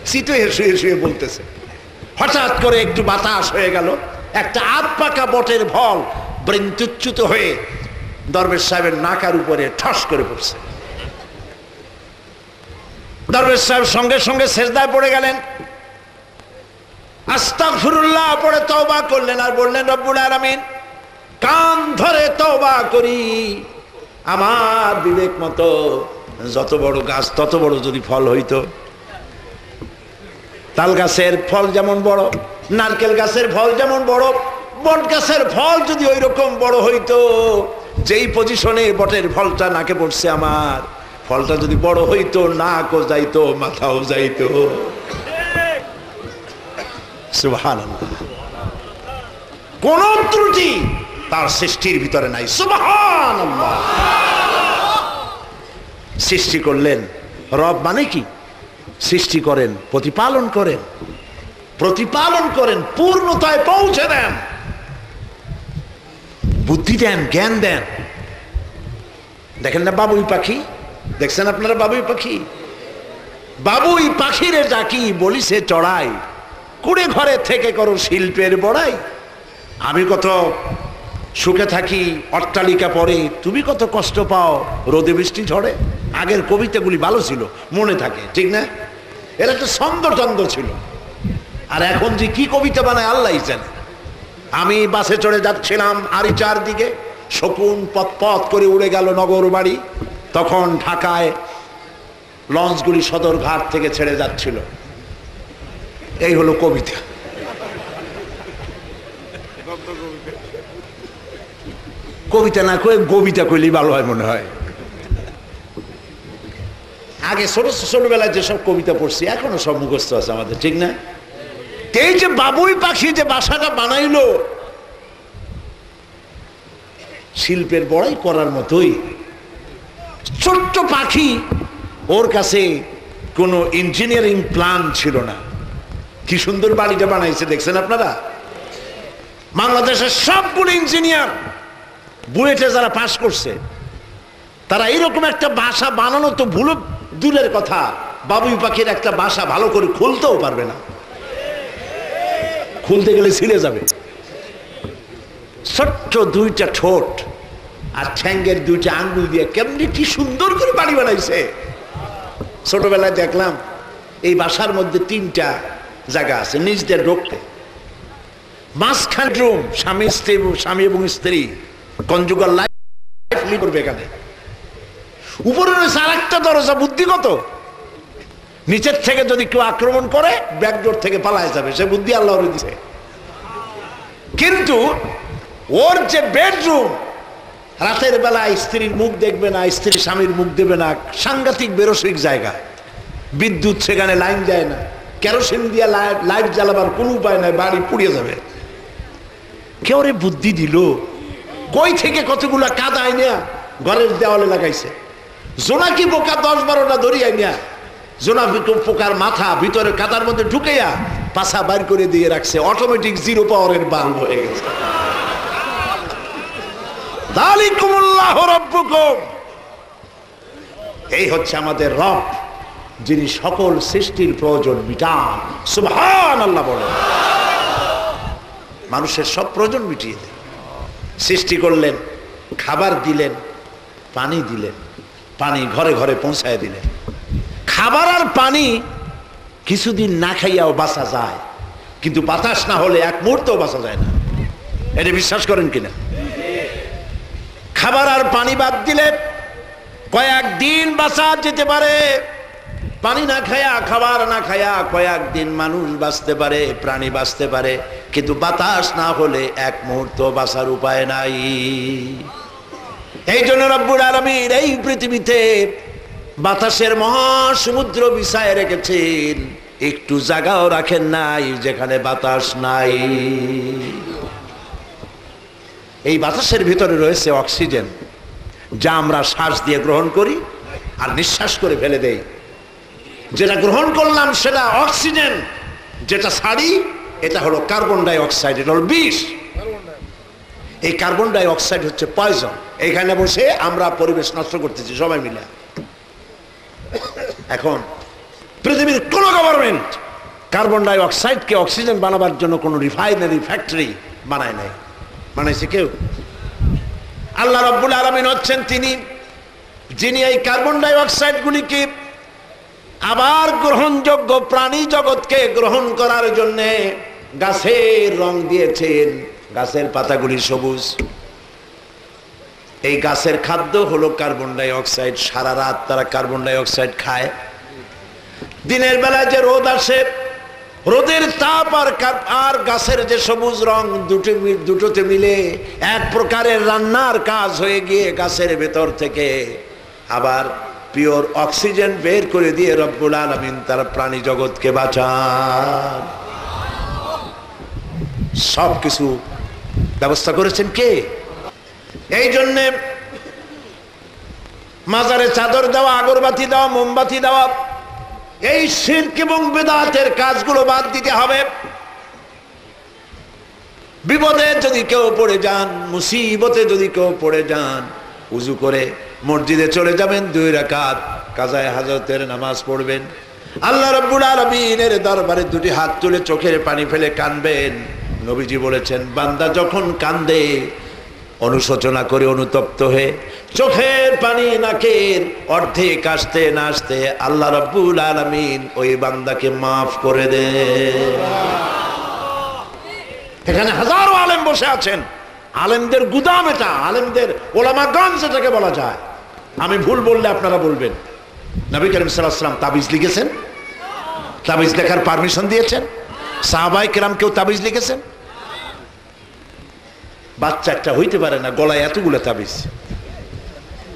চিতইয়ে শুয়ে শুয়ে বলতেছে, হঠাৎ করে একটু বাতাস হয়ে গেল, একটা আধ পাকা বটের ফল বৃন্তুচ্যুত হয়ে দরবেশ সাহেবের নাকার উপরে ঠস করে পড়ছে। দরবেশ সাহেব সঙ্গে সঙ্গে সেজদায় পড়ে গেলেন, আস্তাগফিরুল্লাহ পড়ে তওবা করলেন আর বললেন, রব্বুল আলামিন কান ধরে তওবা করি, আমার বিবেক মতো যত বড় গাছ তত বড় যদি ফল হইতো, তাল গাছের ফল যেমন বড়, নারকেল গাছের ফল যেমন বড়, বট গাছের ফল যদি ওই রকম বড় হইতো, যেই পজিশনে বটের ফলটা নাকে পড়ছে আমার, ফলটা যদি বড় হইতো, নাকও যাইতো, মাথাও যাইতো। সুবহানাল্লাহ। কোন ত্রুটি তার সৃষ্টির ভিতরে নাই। সুবহানাল্লাহ। সৃষ্টি করলেন, রব মানে কি? সৃষ্টি করেন, প্রতিপালন করেন, প্রতিপালন করেন, পূর্ণতায় পৌঁছে দেন, বুদ্ধি দেন, জ্ঞান দেন। দেখেন না বাবুই পাখি, দেখছেন আপনারা বাবুই পাখি? বাবুই পাখিরে ডাকি বলিছে চড়াই, কুড়ে ঘরে থেকে করো শিল্পের বড়াই। আমি কত সুখে থাকি অট্টালিকা পরে, তুমি কত কষ্ট পাও রোদে বৃষ্টি ঝড়ে। আগের কবিতাগুলি ভালো ছিল, মনে থাকে, ঠিক না? এর একটা ছন্দ টন্দ ছিল। আর এখন যে কি কবিতা বানায় আল্লাহই জানে। আমি বাসে চড়ে যাচ্ছিলাম আরিচার দিকে, শকুন পথ পথ করে উড়ে গেল নগর বাড়ি। তখন ঢাকায় লঞ্চগুলি সদরঘাট থেকে ছেড়ে যাচ্ছিল। এই হলো কবিতা। কবিতা না কয়ে কবিতা কইলেই ভালো হয় মনে হয়। আগে ছোটবেলায় যেসব কবিতা পড়ছি এখনো সব মুখস্থ আছে আমাদের, ঠিক না? এই যে বাবুই পাখি যে বাসাটা বানাইলো, শিল্পের বড়াই করার মতোই। ছোট্ট পাখি, ওর কাছে কোনো ইঞ্জিনিয়ারিং প্ল্যান ছিল না। কি সুন্দর বাড়িটা বানাইছে দেখছেন আপনারা? বাংলাদেশের সবগুলো ইঞ্জিনিয়ার বুয়েটে যারা পাশ করছে তারা এইরকম একটা বাসা বানানো তো ভুল দূরের কথা, বাবুই পাখির একটা বাসা ভালো করে খুলতেও পারবে না, খুলতে গেলে ছিঁড়ে যাবে। ছোট্ট দুইটা ঠোঁট আর ঠ্যাঙ্গের দুইটা আঙ্গুল দিয়ে কেমনি কি সুন্দর করে বাড়ি বানাইছে। ছোটবেলায় দেখলাম এই বাসার মধ্যে 3টা জায়গা আছে নিজ দিয়ে ঢুকতে। মাঝখান রুম, স্বামী এবং স্ত্রী কনজুগাল লাইফ লিড করবে এখানে। উপরে রয়েছে আরেকটা দরজা, বুদ্ধিগত। নিচের থেকে যদি কেউ আক্রমণ করে ব্যাকডোর থেকে পালায় যাবে, সে বুদ্ধি আল্লাহ দিছে। কিন্তু ওর যে বেডরুম, রাতের বেলায় স্ত্রীর মুখ দেখবে না, স্ত্রী স্বামীর মুখ দেবে না, সাংঘাতিক বেরসিক জায়গা। বিদ্যুৎ সেখানে লাইন যায় না, কেরোসিন দিয়ে লাইট জ্বালাবার কোনো উপায় নাই, বাড়ি পুড়িয়ে যাবে। কেউ রে বুদ্ধি দিল, কই থেকে কতগুলা কাদা আইনা ঘরের দেওয়ালে লাগাইছে। জোনাকি পোকা 10-12টা ধরি আইনা জোনাকি পোকার মাথা ভিতরে কাদার মধ্যে ঢুকাইয়া পাছা বাইর করে দিয়ে রাখছে। অটোমেটিক 0 পাওয়ারের বাল্ব হয়ে গেছে। যালিকুমুল্লাহু রাব্বুকুম, এই হচ্ছে আমাদের রব, যিনি সকল সৃষ্টির প্রয়োজন মিটান। সুবহানাল্লাহ বলেন। মানুষের সব প্রয়োজন মিটিয়ে দেন। সৃষ্টি করলেন, খাবার দিলেন, পানি দিলেন, পানি ঘরে ঘরে পৌঁছায় দিলেন। খাবার আর পানি কিছুদিন না খাইয়াও বাঁচা যায়, কিন্তু বাতাস না হলে এক মুহূর্তও বাঁচা যায় না। এটা বিশ্বাস করেন কিনা? খাবার আর পানি বাদ দিলে কয়েকদিন বাঁচা যেতে পারে। পানি না খায়া, খাবার না খায়া কয়েকদিন মানুষ বাঁচতে পারে, প্রাণী বাঁচতে পারে, কিন্তু বাতাস না হলে এক মুহূর্ত বাঁচার উপায় নাই। এই জন্য রব্বুল আলামিন এই পৃথিবীতে বাতাসের মহাসমুদ্র বিছায় রেখেছেন, একটু জায়গাও রাখেন নাই যেখানে বাতাস নাই। এই বাতাসের ভিতরে রয়েছে অক্সিজেন, যা আমরা শ্বাস দিয়ে গ্রহণ করি আর নিঃশ্বাস করে ফেলে দেই। যেটা গ্রহণ করলাম সেটা অক্সিজেন, যেটা ছাড়ি এটা হলো কার্বন ডাই অক্সাইড, এটা হলো বিষ। এই কার্বন ডাই অক্সাইড হচ্ছে পয়জন। এইখানে বসে আমরা পরিবেশ নষ্ট করতেছি সবাই মিলে। এখন পৃথিবীর কোন গভর্নমেন্ট কার্বন ডাই অক্সাইডকে অক্সিজেন বানাবার জন্য কোনো রিফাইনারি ফ্যাক্টরি বানায় নাই। বানাইছে কেউ? আল্লাহ রাব্বুল আলামিন হচ্ছেন তিনি যিনি এই কার্বন ডাই অক্সাইড গুলিকে আবার গ্রহণযোগ্য প্রাণী জগৎকে গ্রহণ করার জন্য গাছের রং দিয়েছেন। গাছের পাতাগুলি সবুজ। এই গাছের খাদ্য হলো কার্বন ডাই অক্সাইড। সারা রাত তারা কার্বন ডাই অক্সাইড খায়। দিনের বেলায় যে রোদ আসে, রোদের তাপ আর গাছের যে সবুজ রং দুটোতে মিলে এক প্রকারের রান্নার কাজ হয়ে গিয়ে গাছের ভেতর থেকে আবার পিওর অক্সিজেন বের করে দিয়ে রব্বুল আলামিন তার প্রাণী জগৎকে বাঁচান। সব কিছু ব্যবস্থা করেছেন কে? এই জন্যে মাজারে চাদর দেওয়া, আগরবাতি দেওয়া, মোমবাতি দেওয়া, এই শিরক এবং বিদআতের কাজগুলো বাদ দিতে হবে। বিপদে যদি কেউ পড়ে যান, মুসিবতে যদি কেউ পড়ে যান, উজু করে মসজিদে চলে যাবেন, 2 রাকাত কাজায়ে হাজতের নামাজ পড়বেন। আল্লাহ রাব্বুল আলামিনের দরবারে 2টি হাত তুলে চোখের পানি ফেলে কাঁদবেন। নবীজি বলেছেন, বান্দা যখন কাঁদে অনুশোচনা করে, অনুতপ্ত হয়ে চোখের পানি নাকের অর্ধেক আসতে না আসতে আল্লাহ রাব্বুল আলামিন ওই বান্দাকে মাফ করে দেন। এখানে হাজারো আলেম বসে আছেন, আলেমদের গুদাম এটা, আলেমদের ওলামাগঞ্জ এটাকে বলা যায়। আমি ভুল বললে আপনারা বলবেন। নবী করিম সাল্লাল্লাহু আলাইহি ওয়াসাল্লাম তাবিজ লিখেছেন? তাবিজ লেখার পারমিশন দিয়েছেন? সাহাবায়ে কেরাম কেউ তাবিজ লিখেছেন? বাচ্চা একটা হইতে পারে না, গলায় এতগুলো তাবিজ।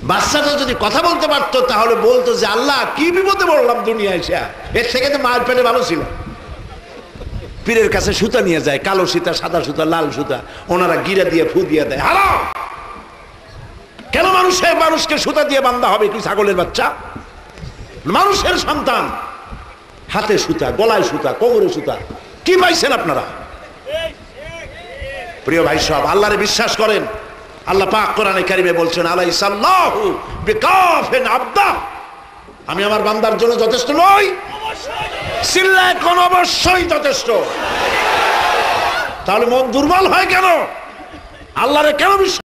বাচ্চাটা যদি কথা বলতে পারতো তাহলে বলতো যে আল্লাহ কি বিপদে পড়লাম দুনিয়ায় এসে, এর থেকে তো মায়ের পেটে ভালো ছিল। পীরের কাছে সুতা নিয়ে যায়, কালো সুতা, সাদা সুতা, লাল সুতা, ওনারা গিরা দিয়ে ফু দিয়ে দেয়। হারাম! কেন মানুষকে সুতা দিয়ে বান্ধা হবে? কি ছাগলের বাচ্চা? মানুষের সন্তান, হাতে সুতা, গলায় সুতা, কোমরে সুতা, কি পাইছেন আপনারা? প্রিয় ভাই সব, আল্লাহরে বিশ্বাস করেন। আল্লাহ পাক কোরআনে কারিমে বলছেন আলাইসাল্লাহু বিকাফিন আবদা, আমি আমার বান্দার জন্য যথেষ্ট নই? চিল্লায় কোন অবশ্যই যথেষ্ট। তাহলে মন দুর্বল হয় কেন? আল্লাহরে কেন বিশ্বাস